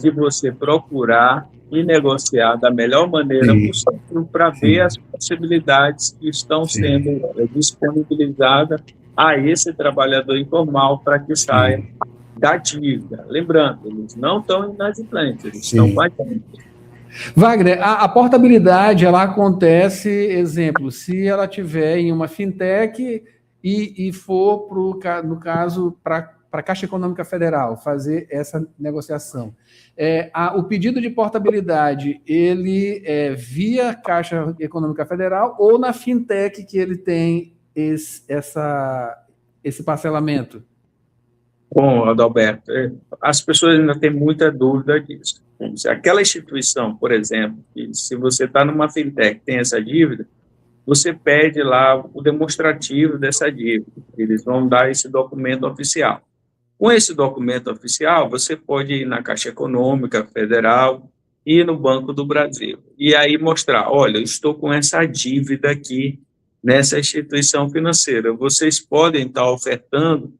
de você procurar e negociar da melhor maneira possível para ver as possibilidades que estão sendo disponibilizadas a esse trabalhador informal para que saia da dívida. Lembrando, eles não estão inadimplentes, eles estão pagando. Wagner, a portabilidade, ela acontece, exemplo, se ela tiver em uma fintech e for, no caso, para a Caixa Econômica Federal fazer essa negociação. O pedido de portabilidade, ele é via Caixa Econômica Federal ou na fintech que ele tem esse parcelamento? Bom, Adalberto, as pessoas ainda têm muita dúvida disso. Aquela instituição, por exemplo, que se você está numa fintech tem essa dívida, você pede lá o demonstrativo dessa dívida. Eles vão dar esse documento oficial. Com esse documento oficial, você pode ir na Caixa Econômica Federal e no Banco do Brasil. E aí mostrar, olha, eu estou com essa dívida aqui nessa instituição financeira. Vocês podem estar ofertando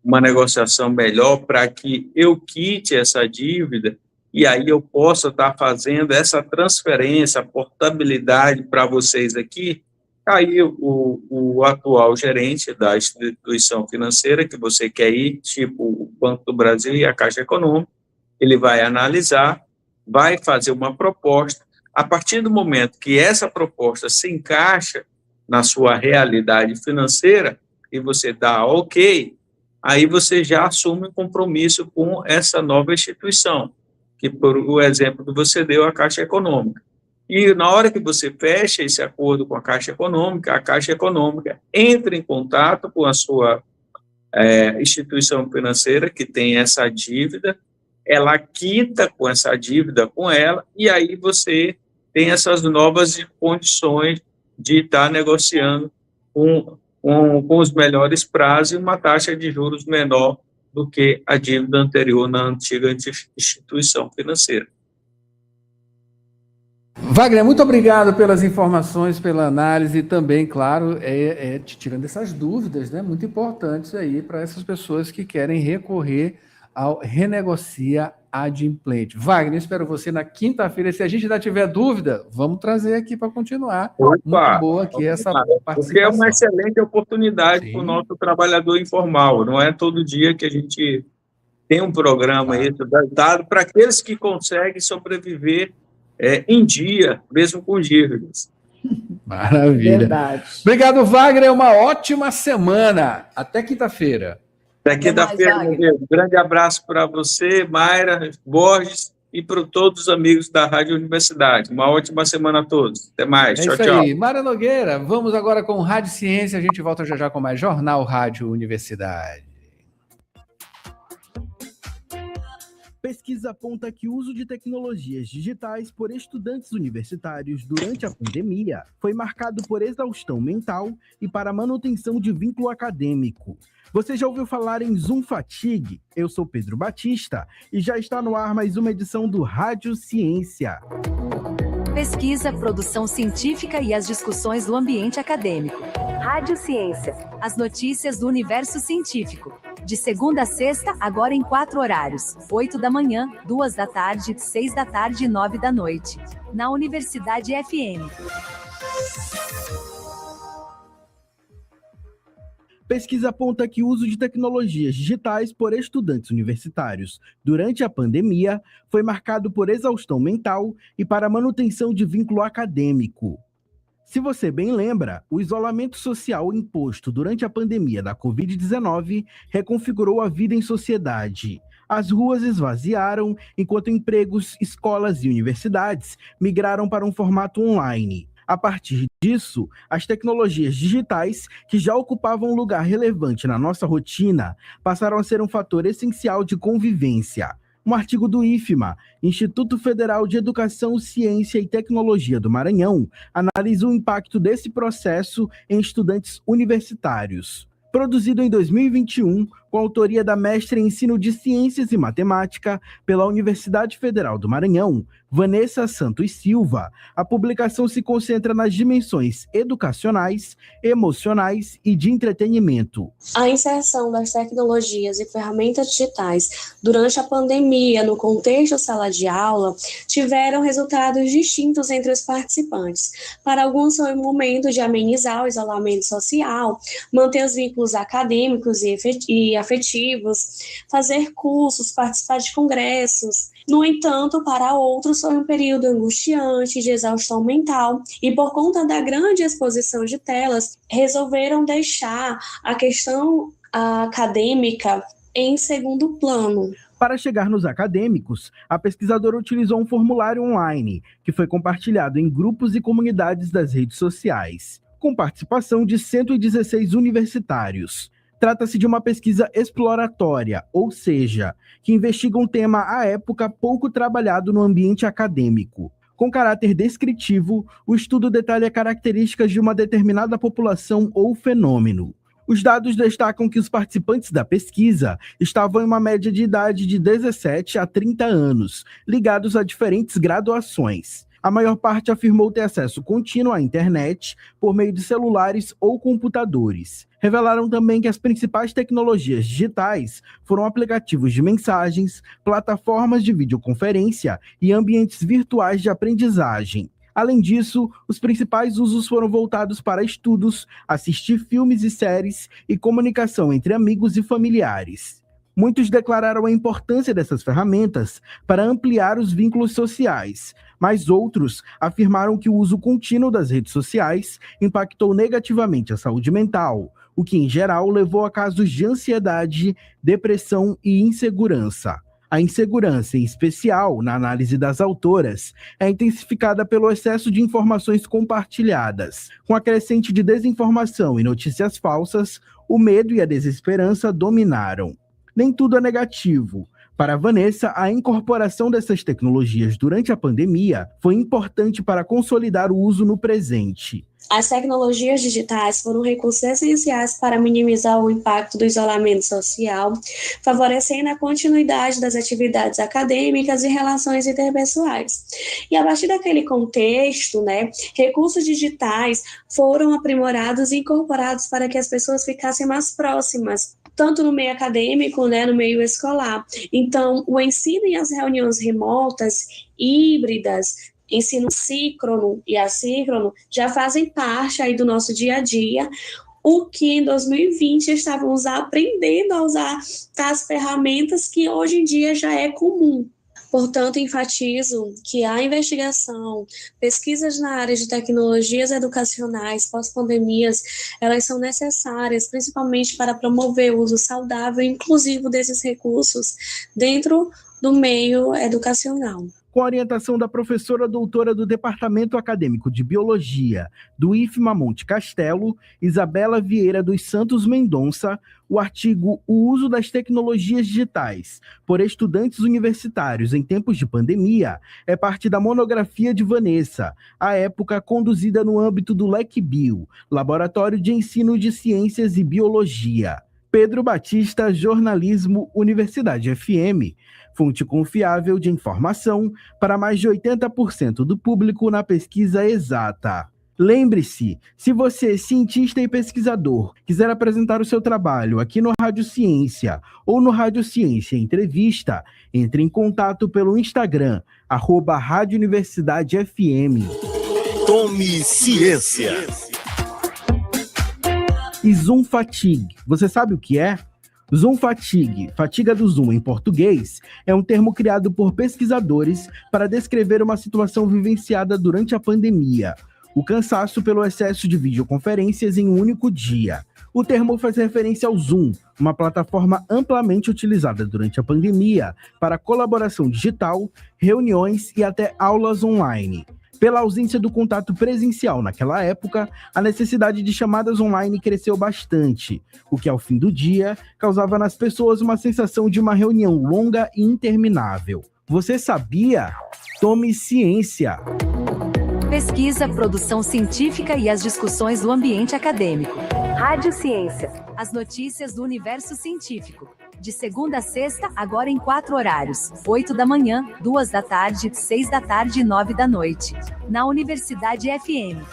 uma negociação melhor para que eu quite essa dívida e aí eu possa estar fazendo essa transferência, portabilidade para vocês aqui. Aí o atual gerente da instituição financeira que você quer ir, tipo o Banco do Brasil e a Caixa Econômica, ele vai analisar, vai fazer uma proposta. A partir do momento que essa proposta se encaixa na sua realidade financeira e você dá ok, aí você já assume um compromisso com essa nova instituição, que por o exemplo que você deu, a Caixa Econômica. E na hora que você fecha esse acordo com a Caixa Econômica entra em contato com a sua instituição financeira que tem essa dívida, ela quita com essa dívida com ela, e aí você tem essas novas condições de estar negociando com os melhores prazos e uma taxa de juros menor do que a dívida anterior na antiga instituição financeira. Wagner, muito obrigado pelas informações, pela análise e também, claro, tirando essas dúvidas, né, muito importantes aí para essas pessoas que querem recorrer ao Renegocia Adimplente. Wagner, espero você na quinta-feira. Se a gente ainda tiver dúvida, vamos trazer aqui para continuar. Muito boa aqui essa participação. Porque é uma excelente oportunidade para o nosso trabalhador informal. Não é todo dia que a gente tem um programa dado para aqueles que conseguem sobreviver em dia, mesmo com dívidas. Maravilha. Verdade. Obrigado, Wagner. Uma ótima semana. Até quinta-feira. Até quinta-feira, meu Deus. Um grande abraço para você, Mayra Borges, e para todos os amigos da Rádio Universidade. Uma ótima semana a todos. Até mais. Tchau, tchau. Aí. Mayra Nogueira, vamos agora com Rádio Ciência. A gente volta já com mais Jornal Rádio Universidade. Pesquisa aponta que o uso de tecnologias digitais por estudantes universitários durante a pandemia foi marcado por exaustão mental e para manutenção de vínculo acadêmico. Você já ouviu falar em Zoom Fatigue? Eu sou Pedro Batista e já está no ar mais uma edição do Rádio Ciência. Pesquisa, produção científica e as discussões do ambiente acadêmico. Rádio Ciência. As notícias do universo científico. De segunda a sexta, agora em 4 horários. 8 da manhã, 2 da tarde, 6 da tarde e 9 da noite. Na Universidade FM. Pesquisa aponta que o uso de tecnologias digitais por estudantes universitários durante a pandemia foi marcado por exaustão mental e para manutenção de vínculo acadêmico. Se você bem lembra, o isolamento social imposto durante a pandemia da Covid-19 reconfigurou a vida em sociedade. As ruas esvaziaram, enquanto empregos, escolas e universidades migraram para um formato online. A partir disso, as tecnologias digitais, que já ocupavam um lugar relevante na nossa rotina, passaram a ser um fator essencial de convivência. Um artigo do IFMA, Instituto Federal de Educação, Ciência e Tecnologia do Maranhão, analisa o impacto desse processo em estudantes universitários. Produzido em 2021, com autoria da mestra em Ensino de Ciências e Matemática pela Universidade Federal do Maranhão, Vanessa Santos Silva, a publicação se concentra nas dimensões educacionais, emocionais e de entretenimento. A inserção das tecnologias e ferramentas digitais durante a pandemia no contexto sala de aula tiveram resultados distintos entre os participantes. Para alguns foi um momento de amenizar o isolamento social, manter os vínculos acadêmicos e afetivos, fazer cursos, participar de congressos. No entanto, para outros foi um período angustiante de exaustão mental e, por conta da grande exposição de telas, resolveram deixar a questão acadêmica em segundo plano. Para chegar nos acadêmicos, a pesquisadora utilizou um formulário online, que foi compartilhado em grupos e comunidades das redes sociais, com participação de 116 universitários. Trata-se de uma pesquisa exploratória, ou seja, que investiga um tema à época pouco trabalhado no ambiente acadêmico. Com caráter descritivo, o estudo detalha características de uma determinada população ou fenômeno. Os dados destacam que os participantes da pesquisa estavam em uma média de idade de 17 a 30 anos, ligados a diferentes graduações. A maior parte afirmou ter acesso contínuo à internet por meio de celulares ou computadores. Revelaram também que as principais tecnologias digitais foram aplicativos de mensagens, plataformas de videoconferência e ambientes virtuais de aprendizagem. Além disso, os principais usos foram voltados para estudos, assistir filmes e séries e comunicação entre amigos e familiares. Muitos declararam a importância dessas ferramentas para ampliar os vínculos sociais, mas outros afirmaram que o uso contínuo das redes sociais impactou negativamente a saúde mental, o que, em geral, levou a casos de ansiedade, depressão e insegurança. A insegurança, em especial, na análise das autoras, é intensificada pelo excesso de informações compartilhadas. Com a crescente de desinformação e notícias falsas, o medo e a desesperança dominaram. Nem tudo é negativo. Para Vanessa, a incorporação dessas tecnologias durante a pandemia foi importante para consolidar o uso no presente. As tecnologias digitais foram recursos essenciais para minimizar o impacto do isolamento social, favorecendo a continuidade das atividades acadêmicas e relações interpessoais. E a partir daquele contexto, recursos digitais foram aprimorados e incorporados para que as pessoas ficassem mais próximas, tanto no meio acadêmico, no meio escolar. Então, o ensino e as reuniões remotas, híbridas, ensino síncrono e assíncrono já fazem parte aí do nosso dia a dia, o que em 2020 estávamos aprendendo a usar as ferramentas que hoje em dia já é comum. Portanto, enfatizo que a investigação, pesquisas na área de tecnologias educacionais pós-pandemias, elas são necessárias, principalmente para promover o uso saudável e inclusivo desses recursos dentro do meio educacional. Com a orientação da professora doutora do Departamento Acadêmico de Biologia do IFMA Monte Castelo, Isabela Vieira dos Santos Mendonça, o artigo O Uso das Tecnologias Digitais por Estudantes Universitários em Tempos de Pandemia é parte da monografia de Vanessa, à época conduzida no âmbito do LECBio, Laboratório de Ensino de Ciências e Biologia. Pedro Batista, Jornalismo, Universidade FM. Fonte confiável de informação para mais de 80% do público na pesquisa exata. Lembre-se, se você, cientista e pesquisador, quiser apresentar o seu trabalho aqui no Rádio Ciência ou no Rádio Ciência Entrevista, entre em contato pelo Instagram, @Rádio Universidade FM. Tome ciência. E Zoom Fatigue, você sabe o que é? Zoom Fatigue, fatiga do Zoom em português, é um termo criado por pesquisadores para descrever uma situação vivenciada durante a pandemia. O cansaço pelo excesso de videoconferências em um único dia. O termo faz referência ao Zoom, uma plataforma amplamente utilizada durante a pandemia para colaboração digital, reuniões e até aulas online. Pela ausência do contato presencial naquela época, a necessidade de chamadas online cresceu bastante, o que ao fim do dia causava nas pessoas uma sensação de uma reunião longa e interminável. Você sabia? Tome ciência! Pesquisa, produção científica e as discussões do ambiente acadêmico. Rádio Ciência. As notícias do universo científico. De segunda a sexta, agora em 4 horários. 8 da manhã, 2 da tarde, 6 da tarde e 9 da noite. Na Universidade FM.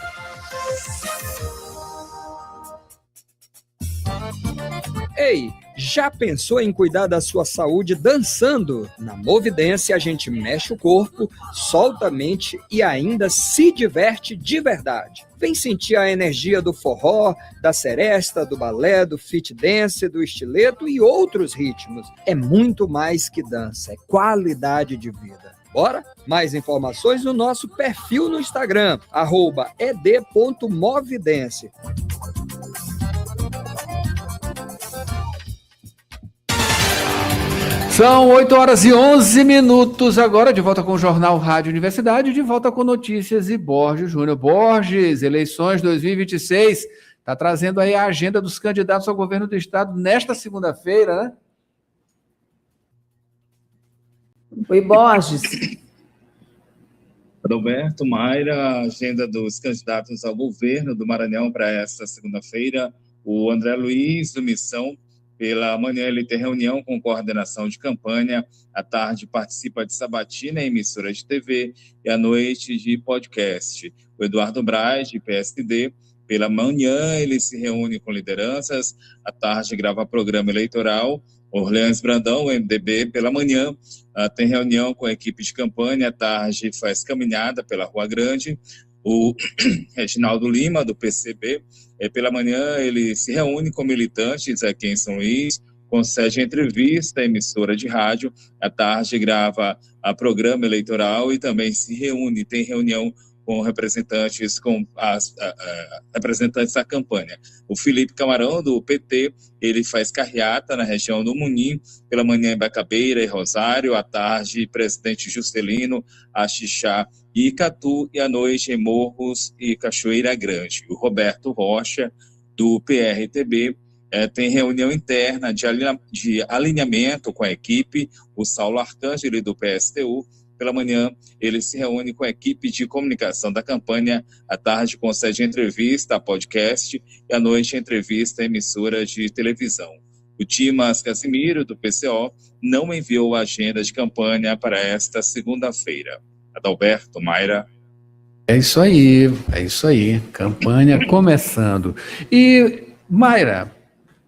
Ei, já pensou em cuidar da sua saúde dançando? Na Movidência a gente mexe o corpo, solta a mente e ainda se diverte de verdade. Vem sentir a energia do forró, da seresta, do balé, do fit dance, do estileto e outros ritmos. É muito mais que dança, é qualidade de vida. Bora? Mais informações no nosso perfil no Instagram, @ed.movidence. São 8 horas e 11 minutos agora, de volta com o Jornal Rádio Universidade, de volta com notícias e Borges Júnior. Borges, eleições 2026, está trazendo aí a agenda dos candidatos ao governo do estado nesta segunda-feira, né? Oi, Borges. Roberto, Mayra, a agenda dos candidatos ao governo do Maranhão para esta segunda-feira. O André Luiz, do Missão, pela manhã ele tem reunião com coordenação de campanha, à tarde participa de sabatina em emissora de TV e à noite de podcast. O Eduardo Braz, de PSD, pela manhã ele se reúne com lideranças, à tarde grava programa eleitoral. Orleans Brandão, MDB, pela manhã tem reunião com a equipe de campanha, à tarde faz caminhada pela Rua Grande. O Reginaldo Lima, do PCB, pela manhã ele se reúne com militantes aqui em São Luís, concede entrevista à emissora de rádio, à tarde grava a programa eleitoral e também se reúne, tem reunião com representantes da campanha. O Felipe Camarão, do PT, ele faz carreata na região do Munim, pela manhã em Bacabeira e Rosário, à tarde Presidente Juscelino, Axixá e Icatu, e à noite em Morros e Cachoeira Grande. O Roberto Rocha, do PRTB, tem reunião interna de alinhamento com a equipe. O Saulo Arcângeli, do PSTU, pela manhã, ele se reúne com a equipe de comunicação da campanha, à tarde concede entrevista a podcast e à noite entrevista a emissora de televisão. O Dimas Casimiro, do PCO, não enviou a agenda de campanha para esta segunda-feira. Adalberto, Mayra. É isso aí, campanha começando. E, Mayra,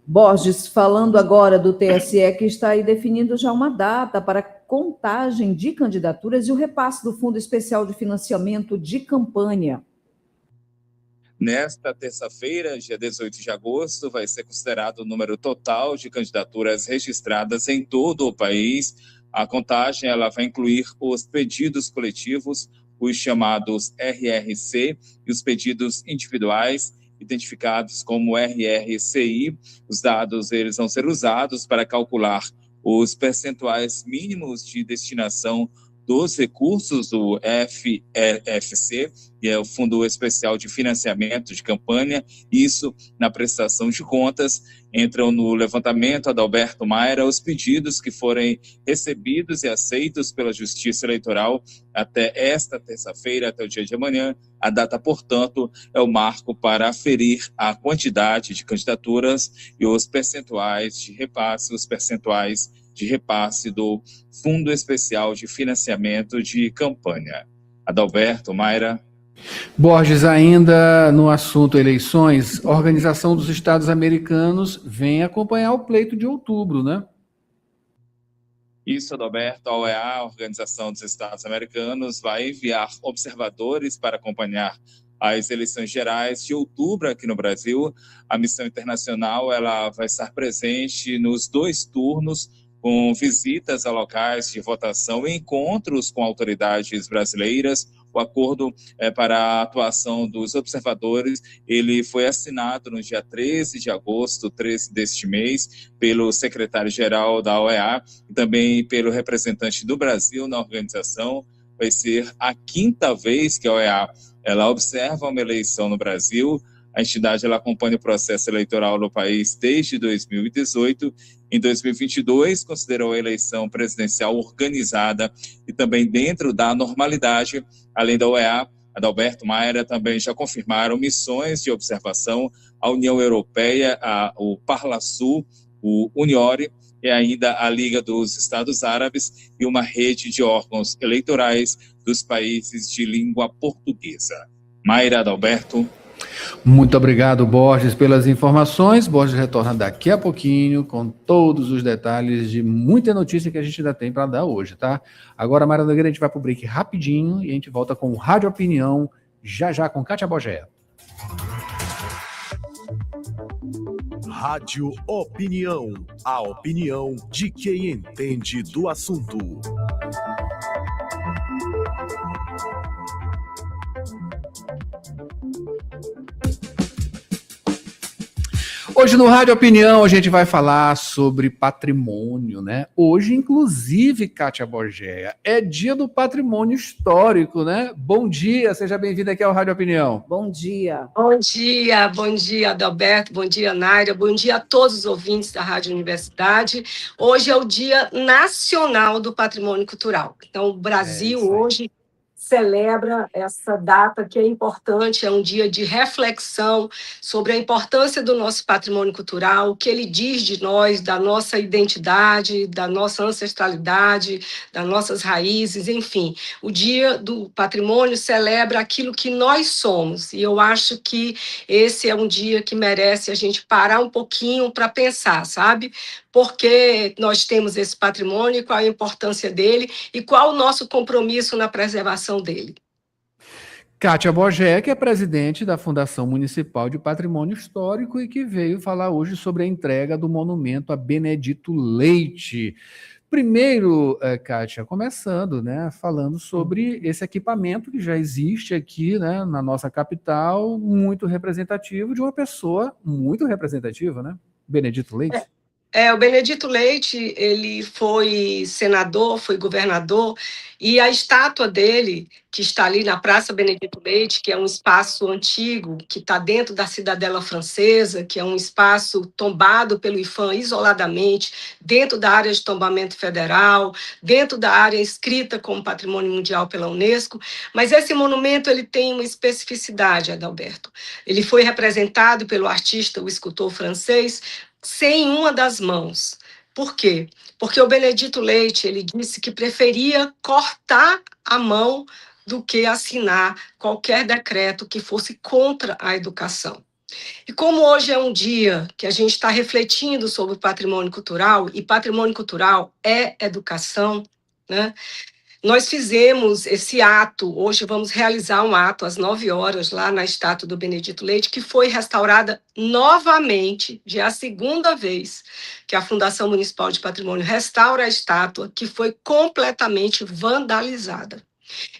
Borges, falando agora do TSE, que está aí definindo já uma data para contagem de candidaturas e o repasse do Fundo Especial de Financiamento de Campanha. Nesta terça-feira, dia 18 de agosto, vai ser considerado o número total de candidaturas registradas em todo o país. A contagem ela vai incluir os pedidos coletivos, os chamados RRC, e os pedidos individuais, identificados como RRCI. Os dados eles vão ser usados para calcular os percentuais mínimos de destinação dos recursos do FEFC, que é o Fundo Especial de Financiamento de Campanha. Isso, na prestação de contas, entram no levantamento, Adalberto Mayra, os pedidos que forem recebidos e aceitos pela Justiça Eleitoral até esta terça-feira, até o dia de amanhã. A data, portanto, é o marco para aferir a quantidade de candidaturas e os percentuais de repasse, do Fundo Especial de Financiamento de Campanha. Adalberto, Mayra. Borges, ainda no assunto eleições, a Organização dos Estados Americanos vem acompanhar o pleito de outubro, né? Isso, Adalberto, a OEA, a Organização dos Estados Americanos, vai enviar observadores para acompanhar as eleições gerais de outubro aqui no Brasil. A missão internacional ela vai estar presente nos 2 turnos, com visitas a locais de votação e encontros com autoridades brasileiras. O acordo para a atuação dos observadores, ele foi assinado no dia 13 de agosto, 13 deste mês, pelo secretário-geral da OEA e também pelo representante do Brasil na organização. Vai ser a 5ª vez que a OEA ela observa uma eleição no Brasil. A entidade ela acompanha o processo eleitoral no país desde 2018. Em 2022, considerou a eleição presidencial organizada e também dentro da normalidade. Além da OEA, Adalberto, Mayra, também já confirmaram missões de observação à União Europeia, o Parlasul, o Uniore, e ainda a Liga dos Estados Árabes e uma rede de órgãos eleitorais dos países de língua portuguesa. Mayra, Adalberto. Muito obrigado, Borges, pelas informações. Borges retorna daqui a pouquinho com todos os detalhes de muita notícia que a gente ainda tem para dar hoje, tá? Agora, Mayra Nogueira, a gente vai para o break rapidinho e a gente volta com o Rádio Opinião, já com Kátia Borgea. Rádio Opinião, a opinião de quem entende do assunto. Hoje no Rádio Opinião a gente vai falar sobre patrimônio, né? Hoje, inclusive, Kátia Borgea, é dia do patrimônio histórico, né? Bom dia, seja bem-vinda aqui ao Rádio Opinião. Bom dia. Bom dia, Adalberto, bom dia, Naira, bom dia a todos os ouvintes da Rádio Universidade. Hoje é o Dia Nacional do Patrimônio Cultural. Então, o Brasil hoje celebra essa data que é importante, é um dia de reflexão sobre a importância do nosso patrimônio cultural, o que ele diz de nós, da nossa identidade, da nossa ancestralidade, das nossas raízes, enfim. O Dia do Patrimônio celebra aquilo que nós somos, e eu acho que esse é um dia que merece a gente parar um pouquinho para pensar, sabe? Por que nós temos esse patrimônio, qual a importância dele e qual o nosso compromisso na preservação dele. Kátia Borgea, que é presidente da Fundação Municipal de Patrimônio Histórico e que veio falar hoje sobre a entrega do monumento a Benedito Leite. Primeiro, Kátia, começando, né, falando sobre esse equipamento que já existe aqui, né, na nossa capital, muito representativo, de uma pessoa muito representativa, né? Benedito Leite. O Benedito Leite, ele foi senador, foi governador, e a estátua dele, que está ali na Praça Benedito Leite, que é um espaço antigo, que está dentro da Cidadela Francesa, que é um espaço tombado pelo IPHAN isoladamente, dentro da área de tombamento federal, dentro da área inscrita como Patrimônio Mundial pela Unesco, mas esse monumento ele tem uma especificidade, Adalberto. Ele foi representado pelo artista, o escultor francês, sem uma das mãos. Por quê? Porque o Benedito Leite, ele disse que preferia cortar a mão do que assinar qualquer decreto que fosse contra a educação. E como hoje é um dia que a gente está refletindo sobre o patrimônio cultural, e patrimônio cultural é educação, né? Nós fizemos esse ato, hoje vamos realizar um ato às 9 horas lá na estátua do Benedito Leite, que foi restaurada novamente, já é a 2ª vez que a Fundação Municipal de Patrimônio restaura a estátua, que foi completamente vandalizada.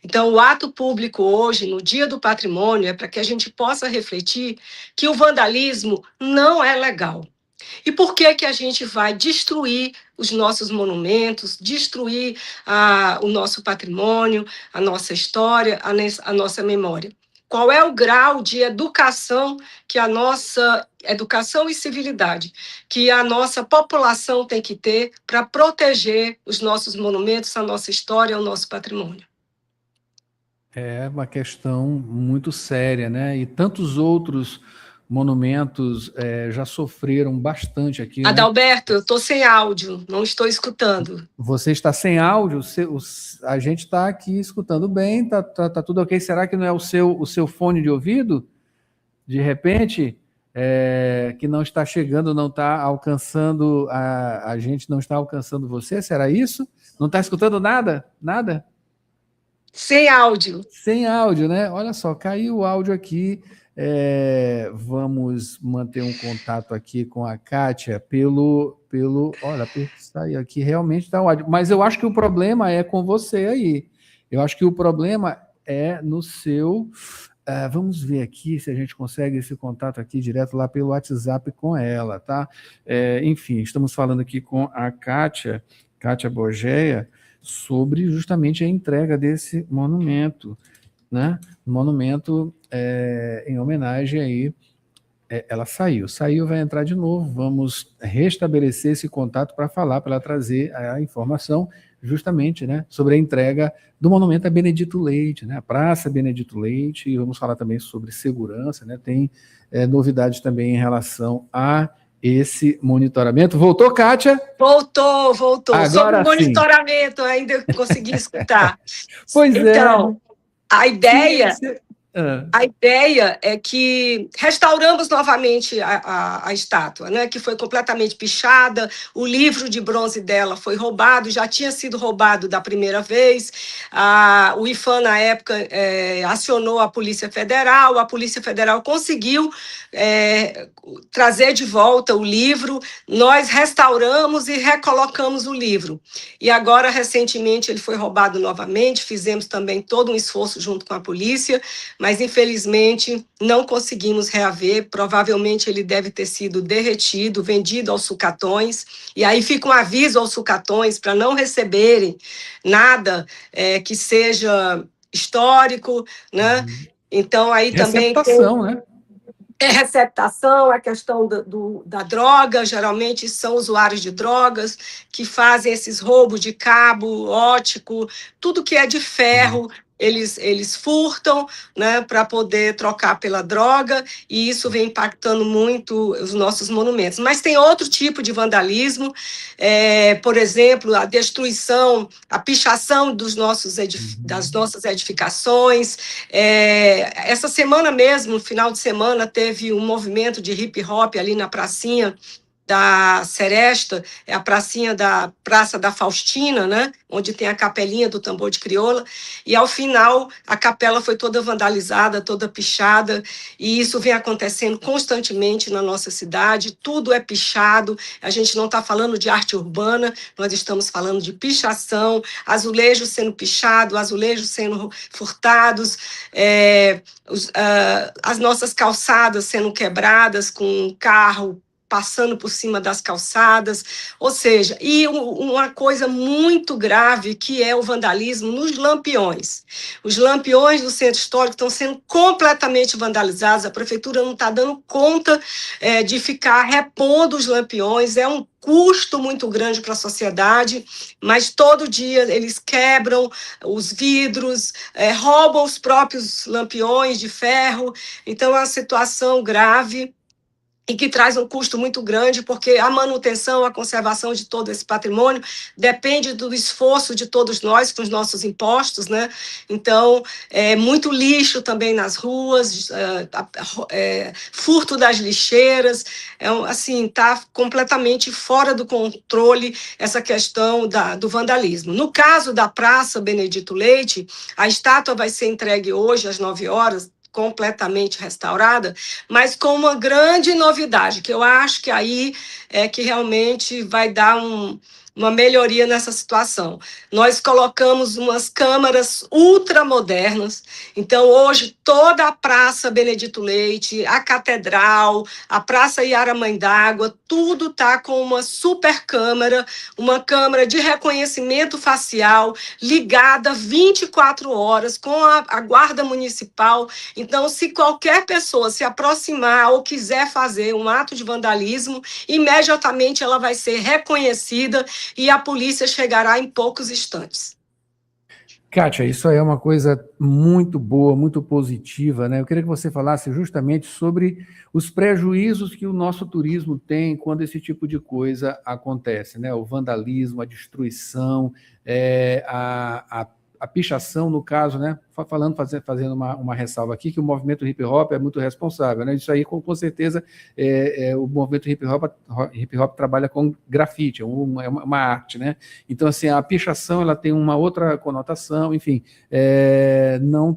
Então, o ato público hoje, no Dia do Patrimônio, é para que a gente possa refletir que o vandalismo não é legal. E por que que a gente vai destruir os nossos monumentos, destruir o nosso patrimônio, a nossa história, a nossa memória? Qual é o grau de educação que a nossa educação e civilidade que a nossa população tem que ter para proteger os nossos monumentos, a nossa história, o nosso patrimônio? É uma questão muito séria, né? E tantos outros monumentos já sofreram bastante aqui. Adalberto, eu estou sem áudio, não estou escutando. Você está sem áudio? A gente está aqui escutando bem, tá tudo ok. Será que não é o seu fone de ouvido? De repente, que não está chegando, não está alcançando, a gente não está alcançando você? Será isso? Não está escutando nada? Nada? Sem áudio. Sem áudio, né? Olha só, caiu o áudio aqui. Vamos manter um contato aqui com a Kátia olha, saiu aqui, realmente está o áudio. Mas eu acho que o problema é com você aí. Eu acho que o problema é no seu... vamos ver aqui se a gente consegue esse contato aqui direto lá pelo WhatsApp com ela, tá? Enfim, estamos falando aqui com a Kátia Borgeia, sobre justamente a entrega desse monumento, né? Monumento em homenagem aí. Ela saiu, vai entrar de novo, vamos restabelecer esse contato para falar, para ela trazer a informação justamente, né, sobre a entrega do monumento a Benedito Leite, né, a Praça Benedito Leite, e vamos falar também sobre segurança, né, tem novidades também em relação a esse monitoramento. Voltou, Kátia? Voltou. Agora Sobre o sim. monitoramento, ainda eu consegui escutar. Pois então, a ideia... Ah. A ideia é que restauramos novamente a estátua, né, que foi completamente pichada, o livro de bronze dela foi roubado, já tinha sido roubado da primeira vez, o IPHAN, na época, acionou a Polícia Federal conseguiu trazer de volta o livro, nós restauramos e recolocamos o livro. E agora, recentemente, ele foi roubado novamente, fizemos também todo um esforço junto com a polícia, mas, infelizmente, não conseguimos reaver. Provavelmente ele deve ter sido derretido, vendido aos sucatões. E aí fica um aviso aos sucatões para não receberem nada que seja histórico, né? Então, aí também... Receptação, né? Receptação, a questão da droga, geralmente são usuários de drogas que fazem esses roubos de cabo óptico, tudo que é de ferro, eles furtam, né, para poder trocar pela droga, e isso vem impactando muito os nossos monumentos. Mas tem outro tipo de vandalismo, por exemplo, a destruição, a pichação das nossas edificações. Essa semana mesmo, no final de semana, teve um movimento de hip-hop ali na pracinha da Seresta, a pracinha da Praça da Faustina, né, onde tem a capelinha do tambor de crioula, e ao final a capela foi toda vandalizada, toda pichada, e isso vem acontecendo constantemente na nossa cidade, tudo é pichado, a gente não está falando de arte urbana, nós estamos falando de pichação, azulejos sendo pichados, azulejos sendo furtados, as nossas calçadas sendo quebradas com carro passando por cima das calçadas, ou seja, e uma coisa muito grave que é o vandalismo nos lampiões. Os lampiões do centro histórico estão sendo completamente vandalizados, a prefeitura não está dando conta de ficar repondo os lampiões, é um custo muito grande para a sociedade, mas todo dia eles quebram os vidros, roubam os próprios lampiões de ferro, então é uma situação grave, e que traz um custo muito grande, porque a manutenção, a conservação de todo esse patrimônio depende do esforço de todos nós, com os nossos impostos, né? Então, muito lixo também nas ruas, furto das lixeiras, assim, está completamente fora do controle essa questão do vandalismo. No caso da Praça Benedito Leite, a estátua vai ser entregue hoje às 9h, completamente restaurada, mas com uma grande novidade, que eu acho que aí é que realmente vai dar uma melhoria nessa situação. Nós colocamos umas câmaras ultramodernas, então hoje toda a Praça Benedito Leite, a Catedral, a Praça Iara Mãe d'Água, tudo está com uma super câmera, uma câmera de reconhecimento facial, ligada 24 horas com a Guarda Municipal. Então, se qualquer pessoa se aproximar ou quiser fazer um ato de vandalismo, imediatamente ela vai ser reconhecida e a polícia chegará em poucos instantes. Kátia, isso aí é uma coisa muito boa, muito positiva, né? Eu queria que você falasse justamente sobre os prejuízos que o nosso turismo tem quando esse tipo de coisa acontece, né? O vandalismo, a destruição, a pichação, no caso, né? Fazendo uma ressalva aqui, que o movimento hip-hop é muito responsável, né? Isso aí, com certeza, o movimento hip-hop trabalha com grafite, é uma arte, né? Então, assim, a pichação, ela tem uma outra conotação, enfim, não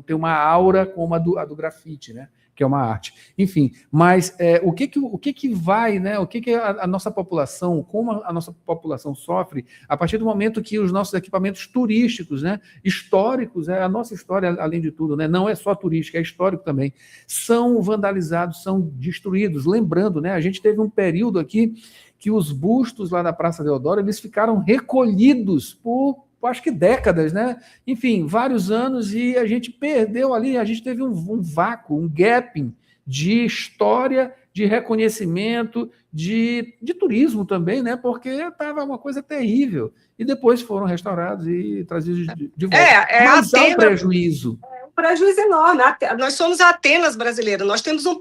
tem uma aura como a do grafite, né? porque é uma arte. Enfim, mas o que vai, né? O que a nossa população, como a nossa população sofre a partir do momento que os nossos equipamentos turísticos, né, históricos, a nossa história, além de tudo, né, não é só turística, é histórico também, são vandalizados, são destruídos. Lembrando, né, a gente teve um período aqui que os bustos lá na Praça Deodoro, eles ficaram recolhidos por, acho que décadas, né? Enfim, vários anos, e a gente perdeu ali, a gente teve um vácuo, um gap de história, de reconhecimento, de turismo também, né? Porque estava uma coisa terrível. E depois foram restaurados e trazidos de volta. Mas há um prejuízo. Prejuízo enorme. Nós somos a Atenas brasileira, nós temos um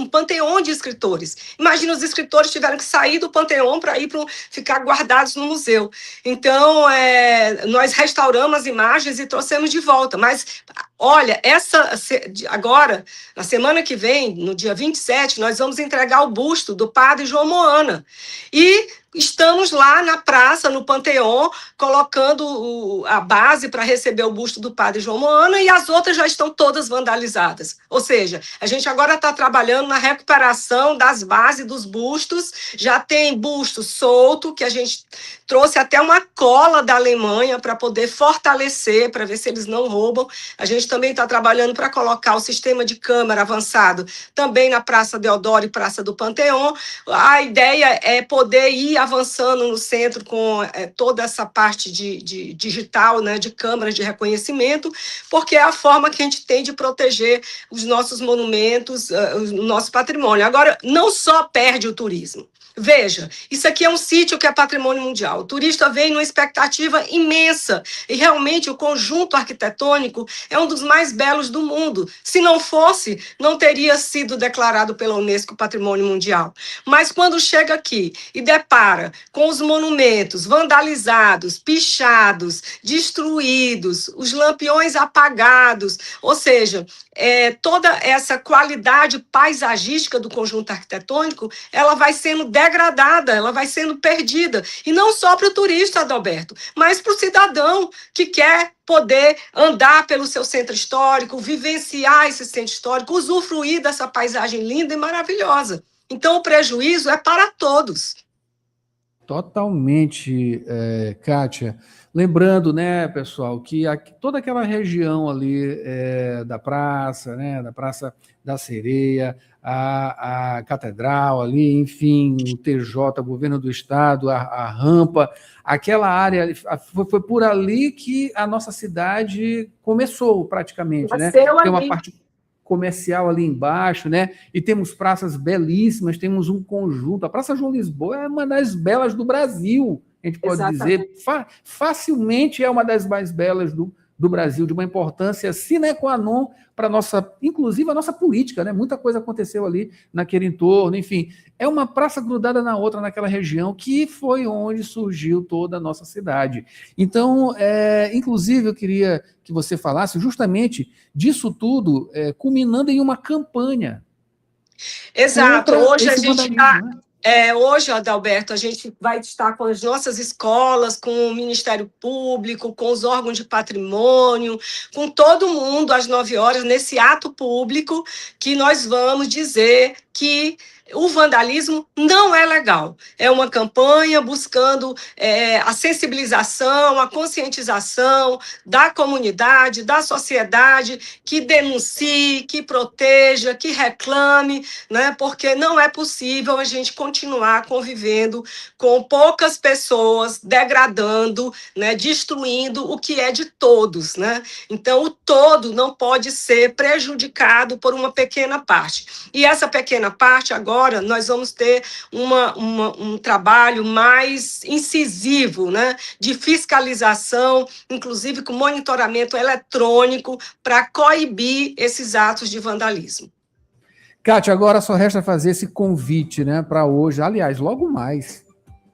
panteão de escritores. Imagina, os escritores tiveram que sair do panteão para ficar guardados no museu. Então, nós restauramos as imagens e trouxemos de volta. Mas, olha, agora, na semana que vem, no dia 27, nós vamos entregar o busto do padre João Moana. E estamos lá na praça, no Panteão, colocando a base para receber o busto do padre João Moana, e as outras já estão todas vandalizadas. Ou seja, a gente agora está trabalhando na recuperação das bases dos bustos. Já tem busto solto, que a gente trouxe até uma cola da Alemanha para poder fortalecer, para ver se eles não roubam. A gente também está trabalhando para colocar o sistema de câmera avançado também na Praça Deodoro e Praça do Panteão. A ideia é poder ir avançando no centro com toda essa parte de digital, né, de câmeras de reconhecimento, porque é a forma que a gente tem de proteger os nossos monumentos, o nosso patrimônio. Agora, não só perde o turismo. Veja, isso aqui é um sítio que é patrimônio mundial. O turista vem numa expectativa imensa e realmente o conjunto arquitetônico é um dos mais belos do mundo. Se não fosse, não teria sido declarado pela Unesco Patrimônio Mundial. Mas quando chega aqui e depara com os monumentos vandalizados, pichados, destruídos, os lampiões apagados, ou seja, toda essa qualidade paisagística do conjunto arquitetônico, ela vai sendo degradada, ela vai sendo perdida. E não só para o turista, Adalberto, mas para o cidadão que quer poder andar pelo seu centro histórico, vivenciar esse centro histórico, usufruir dessa paisagem linda e maravilhosa. Então, o prejuízo é para todos. Totalmente, Kátia. Lembrando, né, pessoal, que toda aquela região ali da praça, né, da Praça da Sereia, a Catedral ali, enfim, o TJ, o Governo do Estado, a rampa, aquela área, foi por ali que a nossa cidade começou praticamente, né? Tem uma parte comercial ali embaixo, né? E temos praças belíssimas, temos um conjunto. A Praça João Lisboa é uma das belas do Brasil, a gente pode dizer. Facilmente é uma das mais belas do Brasil, de uma importância sine qua non para inclusive a nossa política, né? Muita coisa aconteceu ali naquele entorno, enfim. É uma praça grudada na outra naquela região, que foi onde surgiu toda a nossa cidade. Então, inclusive, eu queria que você falasse justamente disso tudo, culminando em uma campanha. Exato. Hoje a gente está... né? Hoje, Adalberto, a gente vai estar com as nossas escolas, com o Ministério Público, com os órgãos de patrimônio, com todo mundo às 9 horas, nesse ato público, que nós vamos dizer que o vandalismo não é legal. É uma campanha buscando a sensibilização, a conscientização da comunidade, da sociedade, que denuncie, que proteja, que reclame, né? Porque não é possível a gente continuar convivendo com poucas pessoas degradando, né? Destruindo o que é de todos, né? Então, o todo não pode ser prejudicado por uma pequena parte. E essa pequena parte, agora, nós vamos ter um trabalho mais incisivo, né, de fiscalização, inclusive com monitoramento eletrônico, para coibir esses atos de vandalismo. Kátia, agora só resta fazer esse convite, né, para hoje. Aliás, logo mais.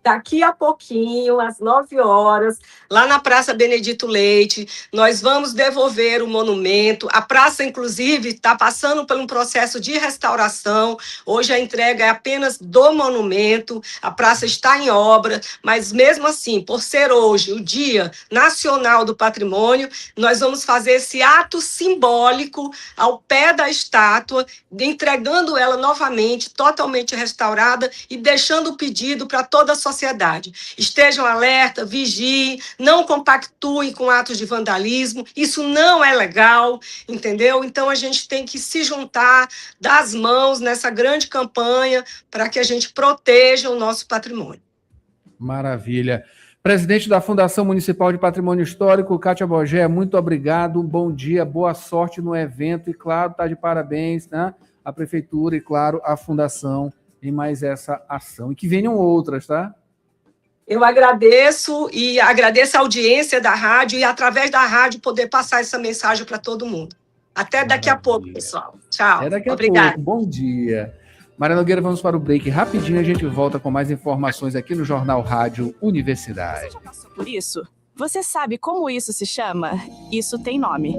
daqui a pouquinho, às 9 horas, lá na Praça Benedito Leite, nós vamos devolver o monumento. A praça, inclusive, está passando por um processo de restauração. Hoje a entrega é apenas do monumento. A praça está em obra, mas mesmo assim, por ser hoje o Dia Nacional do Patrimônio, nós vamos fazer esse ato simbólico ao pé da estátua, entregando ela novamente, totalmente restaurada e deixando o pedido para toda a sociedade. Estejam alerta, vigiem, não compactuem com atos de vandalismo, isso não é legal, entendeu? Então a gente tem que se juntar, dar as mãos nessa grande campanha para que a gente proteja o nosso patrimônio. Maravilha. Presidente da Fundação Municipal de Patrimônio Histórico, Kátia Bogé, muito obrigado, bom dia, boa sorte no evento e, claro, está de parabéns, né? A Prefeitura e, claro, a Fundação em mais essa ação. E que venham outras, tá? Eu agradeço e agradeço a audiência da rádio e, através da rádio, poder passar essa mensagem para todo mundo. Até daqui a pouco, pessoal. Tchau. Até daqui a Obrigada. pouco. Bom dia. Maria Nogueira, vamos para o break rapidinho. A gente volta com mais informações aqui no Jornal Rádio Universidade. Você já passou por isso? Você sabe como isso se chama? Isso tem nome.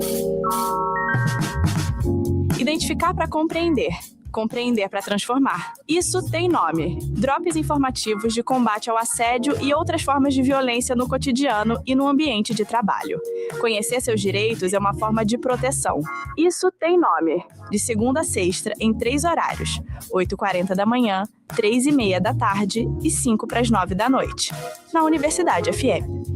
Identificar para compreender. Compreender para transformar. Isso tem nome. Drops informativos de combate ao assédio e outras formas de violência no cotidiano e no ambiente de trabalho. Conhecer seus direitos é uma forma de proteção. Isso tem nome. De segunda a sexta, em 3 horários. 8h40 da manhã, 3h30 da tarde e 5 para as 9 da noite. Na Universidade FM.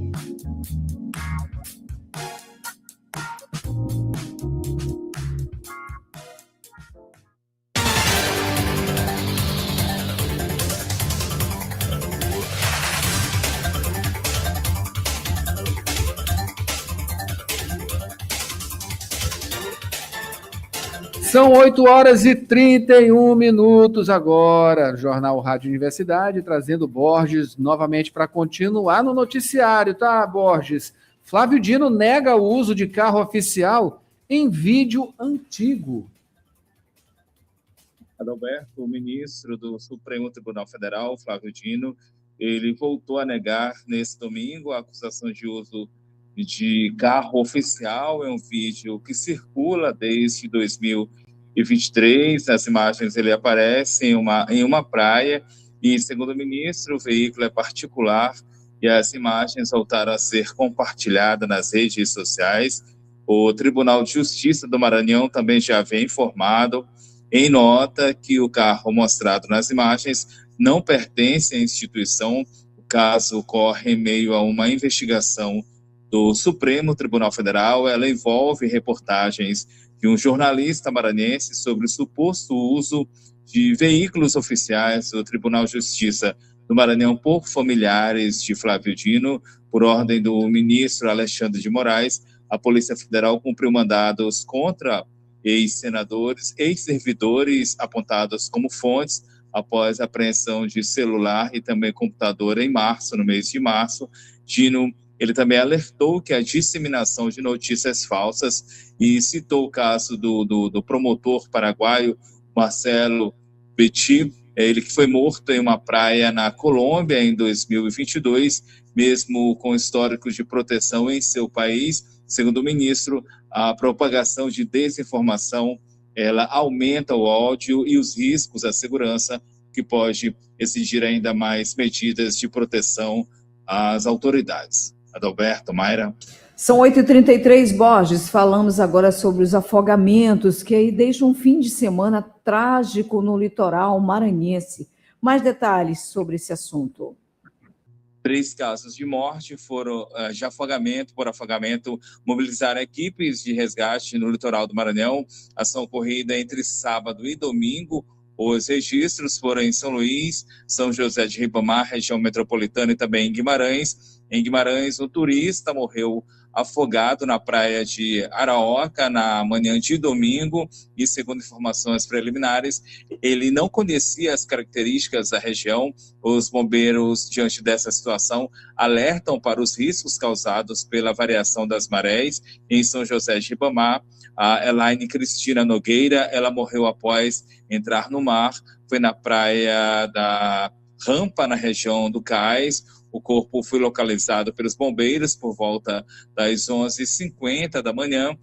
São 8h31 agora, Jornal Rádio Universidade, trazendo Borges novamente para continuar no noticiário, tá, Borges? Flávio Dino nega o uso de carro oficial em vídeo antigo. Adalberto, o ministro do Supremo Tribunal Federal, Flávio Dino, ele voltou a negar nesse domingo a acusação de uso de carro oficial. É um vídeo que circula desde 2023. Nas imagens ele aparece em uma praia e, segundo o ministro, o veículo é particular e as imagens voltaram a ser compartilhadas nas redes sociais. O Tribunal de Justiça do Maranhão também já havia informado em nota que o carro mostrado nas imagens não pertence à instituição. O caso ocorre em meio a uma investigação do Supremo Tribunal Federal. Ela envolve reportagens de um jornalista maranhense sobre o suposto uso de veículos oficiais do Tribunal de Justiça do Maranhão por familiares de Flávio Dino. Por ordem do ministro Alexandre de Moraes, a Polícia Federal cumpriu mandados contra ex-senadores, ex-servidores apontados como fontes após a apreensão de celular e também computador em março, no mês de março. Dino, ele também alertou que a disseminação de notícias falsas e citou o caso do promotor paraguaio Marcelo Petit, ele que foi morto em uma praia na Colômbia em 2022, mesmo com histórico de proteção em seu país. Segundo o ministro, a propagação de desinformação, ela aumenta o ódio e os riscos à segurança, que pode exigir ainda mais medidas de proteção às autoridades. Adalberto, Mayra. São 8h33, Borges. Falamos agora sobre os afogamentos que aí deixam um fim de semana trágico no litoral maranhense. Mais detalhes sobre esse assunto. 3 casos de morte foram de afogamento, por afogamento, mobilizaram equipes de resgate no litoral do Maranhão. Ação ocorrida entre sábado e domingo. Os registros foram em São Luís, São José de Ribamar, região metropolitana e também em Guimarães. Em Guimarães, um turista morreu afogado na praia de Araoca na manhã de domingo e, segundo informações preliminares, ele não conhecia as características da região. Os bombeiros, diante dessa situação, alertam para os riscos causados pela variação das marés. Em São José de Ribamar, a Elaine Cristina Nogueira, ela morreu após entrar no mar, foi na praia da rampa na região do cais. O corpo foi localizado pelos bombeiros por volta das 11h50 da manhã,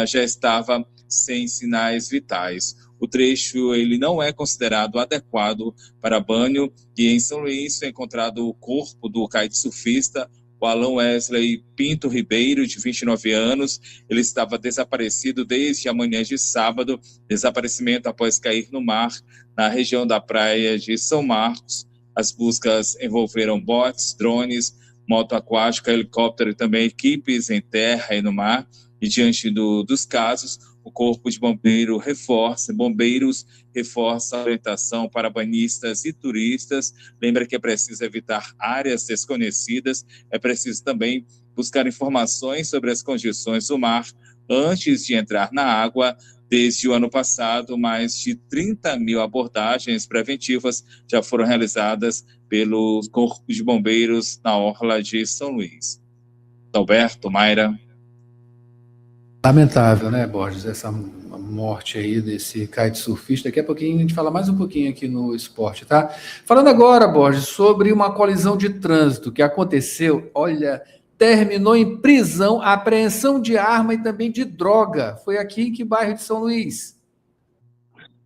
já estava sem sinais vitais. O trecho ele não é considerado adequado para banho e em São Luís foi encontrado o corpo do kitesurfista, o Alan Wesley Pinto Ribeiro, de 29 anos. Ele estava desaparecido desde a manhã de sábado, desaparecimento após cair no mar na região da praia de São Marcos. As buscas envolveram botes, drones, moto aquática, helicóptero e também equipes em terra e no mar. E diante dos casos, o Corpo de Bombeiros reforça a orientação para banhistas e turistas. Lembra que é preciso evitar áreas desconhecidas, é preciso também buscar informações sobre as condições do mar antes de entrar na água. Desde o ano passado, mais de 30 mil abordagens preventivas já foram realizadas pelo Corpo de Bombeiros na orla de São Luís. Alberto, Mayra. Lamentável, né, Borges, essa morte aí desse kitesurfista. Daqui a pouquinho a gente fala mais um pouquinho aqui no esporte, tá? Falando agora, Borges, sobre uma colisão de trânsito que aconteceu, olha, terminou em prisão, apreensão de arma e também de droga. Foi aqui em que bairro de São Luís?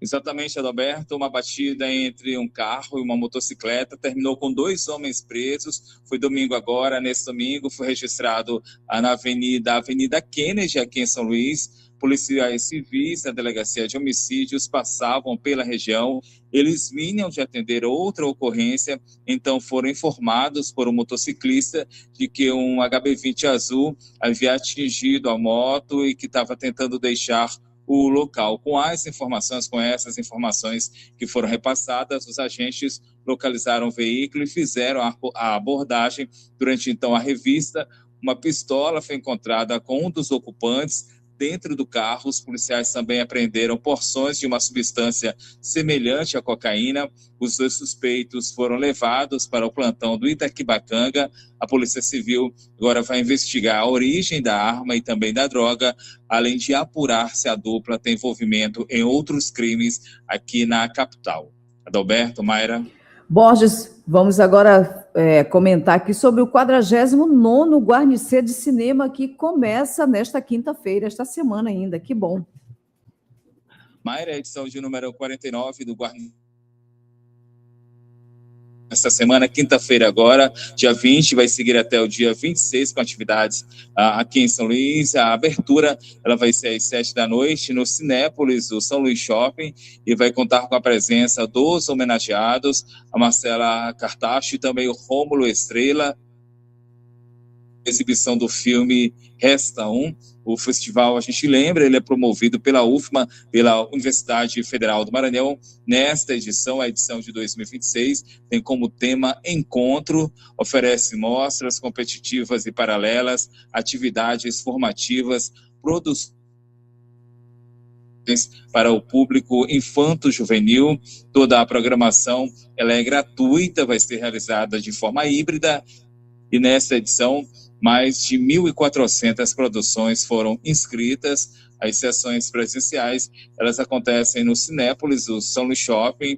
Exatamente, Adalberto, uma batida entre um carro e uma motocicleta terminou com 2 homens presos. Foi domingo agora, nesse domingo foi registrado na Avenida Kennedy, aqui em São Luís. Policiais civis da Delegacia de Homicídios passavam pela região. Eles vinham de atender outra ocorrência, então foram informados por um motociclista de que um HB20 azul havia atingido a moto e que estava tentando deixar o local. Com essas informações que foram repassadas, os agentes localizaram o veículo e fizeram a abordagem. Durante, então, a revista, uma pistola foi encontrada com um dos ocupantes. Dentro do carro, os policiais também apreenderam porções de uma substância semelhante à cocaína. Os 2 suspeitos foram levados para o plantão do Itaquibacanga. A Polícia Civil agora vai investigar a origem da arma e também da droga, além de apurar se a dupla tem envolvimento em outros crimes aqui na capital. Adalberto, Mayra. Borges, vamos agora comentar aqui sobre o 49º Guarnicê de Cinema, que começa nesta quinta-feira, esta semana ainda. Que bom. Mayra, edição de número 49 do Guarnicê. Esta semana, quinta-feira agora, dia 20, vai seguir até o dia 26 com atividades aqui em São Luís. A abertura ela vai ser às 7 da noite no Cinépolis, do São Luís Shopping, e vai contar com a presença dos homenageados, a Marcela Cartacho e também o Rômulo Estrela. Exibição do filme Resta Um. O festival, a gente lembra, ele é promovido pela UFMA, pela Universidade Federal do Maranhão. Nesta edição, a edição de 2026, tem como tema Encontro, oferece mostras competitivas e paralelas, atividades formativas, produções para o público infanto-juvenil. Toda a programação ela é gratuita, vai ser realizada de forma híbrida, e nesta edição mais de 1.400 produções foram inscritas. As sessões presenciais, elas acontecem no Cinépolis, no São Luís Shopping,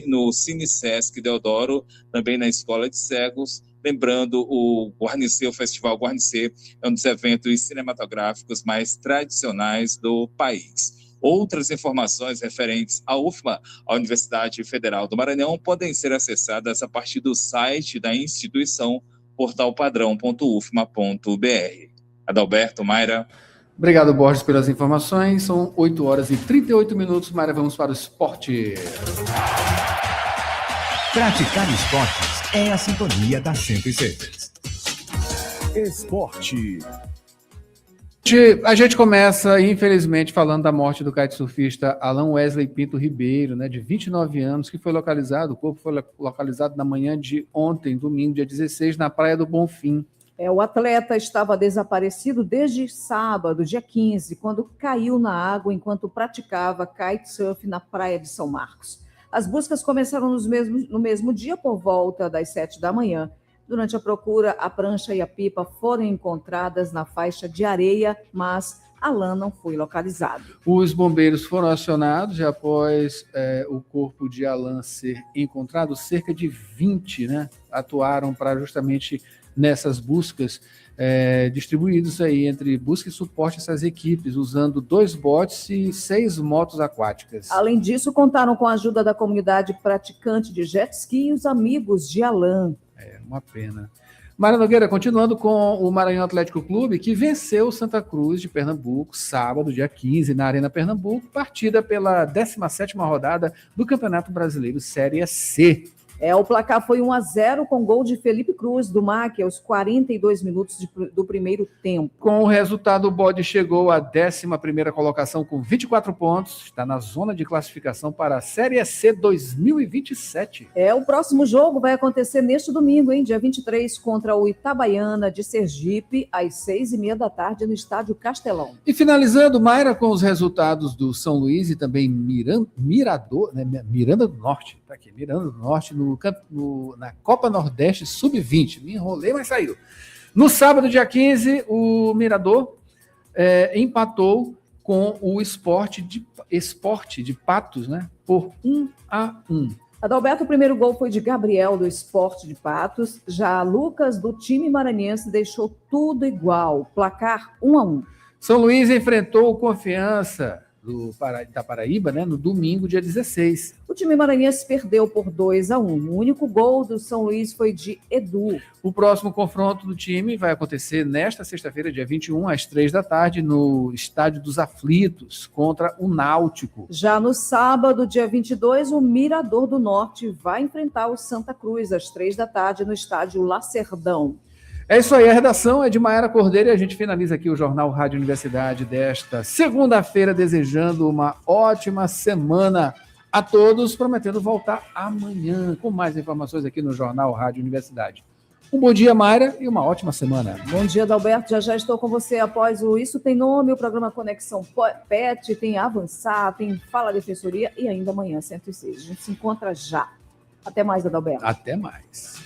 no Cine Sesc Deodoro, também na Escola de Cegos. Lembrando, o Guarnicê, o Festival Guarnicê, é um dos eventos cinematográficos mais tradicionais do país. Outras informações referentes à UFMA, a Universidade Federal do Maranhão, podem ser acessadas a partir do site da instituição, portalpadrão.ufma.br. Adalberto, Mayra. Obrigado, Borges, pelas informações. São 8h38. Mayra, vamos para o esporte. Praticar esportes é a sintonia da 106. Esporte. A gente começa, infelizmente, falando da morte do kitesurfista Alan Wesley Pinto Ribeiro, de 29 anos, que foi localizado, o corpo foi localizado na manhã de ontem, domingo, dia 16, na Praia do Bonfim. O atleta estava desaparecido desde sábado, dia 15, quando caiu na água enquanto praticava kitesurf na Praia de São Marcos. As buscas começaram no mesmo dia, por volta das 7 da manhã. Durante a procura, a prancha e a pipa foram encontradas na faixa de areia, mas Alan não foi localizado. Os bombeiros foram acionados e após o corpo de Alan ser encontrado, cerca de 20, né, atuaram para justamente nessas buscas, distribuídos aí entre busca e suporte a essas equipes, usando 2 botes e 6 motos aquáticas. Além disso, contaram com a ajuda da comunidade praticante de jet ski e os amigos de Alan. Uma pena. Mara Nogueira, continuando com o Maranhão Atlético Clube, que venceu o Santa Cruz de Pernambuco, sábado, dia 15, na Arena Pernambuco, partida pela 17ª rodada do Campeonato Brasileiro Série C. O placar foi 1-0 com gol de Felipe Cruz, do MAC, aos 42 minutos do primeiro tempo. Com o resultado, o Bode chegou à 11ª colocação com 24 pontos, está na zona de classificação para a Série C 2027. O próximo jogo vai acontecer neste domingo, dia 23, contra o Itabaiana de Sergipe, às 6h30 da tarde, no Estádio Castelão. E finalizando, Mayra, com os resultados do São Luís e também Miranda do Norte, tá aqui, Miranda do Norte, na Copa Nordeste Sub-20. Me enrolei, mas saiu. No sábado, dia 15, o Mirador empatou com o Esporte de Patos, né, por 1-1. Adalberto, o primeiro gol foi de Gabriel, do Esporte de Patos. Já Lucas, do time maranhense, deixou tudo igual. Placar 1-1. São Luís enfrentou o Confiança da Paraíba, né, no domingo, dia 16. O time maranhense perdeu por 2-1. O único gol do São Luís foi de Edu. O próximo confronto do time vai acontecer nesta sexta-feira, dia 21, às 3 da tarde, no Estádio dos Aflitos, contra o Náutico. Já no sábado, dia 22, o Mirador do Norte vai enfrentar o Santa Cruz, às 3 da tarde, no Estádio Lacerdão. É isso aí, a redação é de Mayara Cordeiro e a gente finaliza aqui o Jornal Rádio Universidade desta segunda-feira, desejando uma ótima semana a todos, prometendo voltar amanhã com mais informações aqui no Jornal Rádio Universidade. Um bom dia, Mayra, e uma ótima semana. Bom dia, Adalberto. Já estou com você após o Isso Tem Nome, o programa Conexão PET, tem Avançar, tem Fala Defensoria e ainda amanhã, 106. A gente se encontra já. Até mais, Adalberto. Até mais.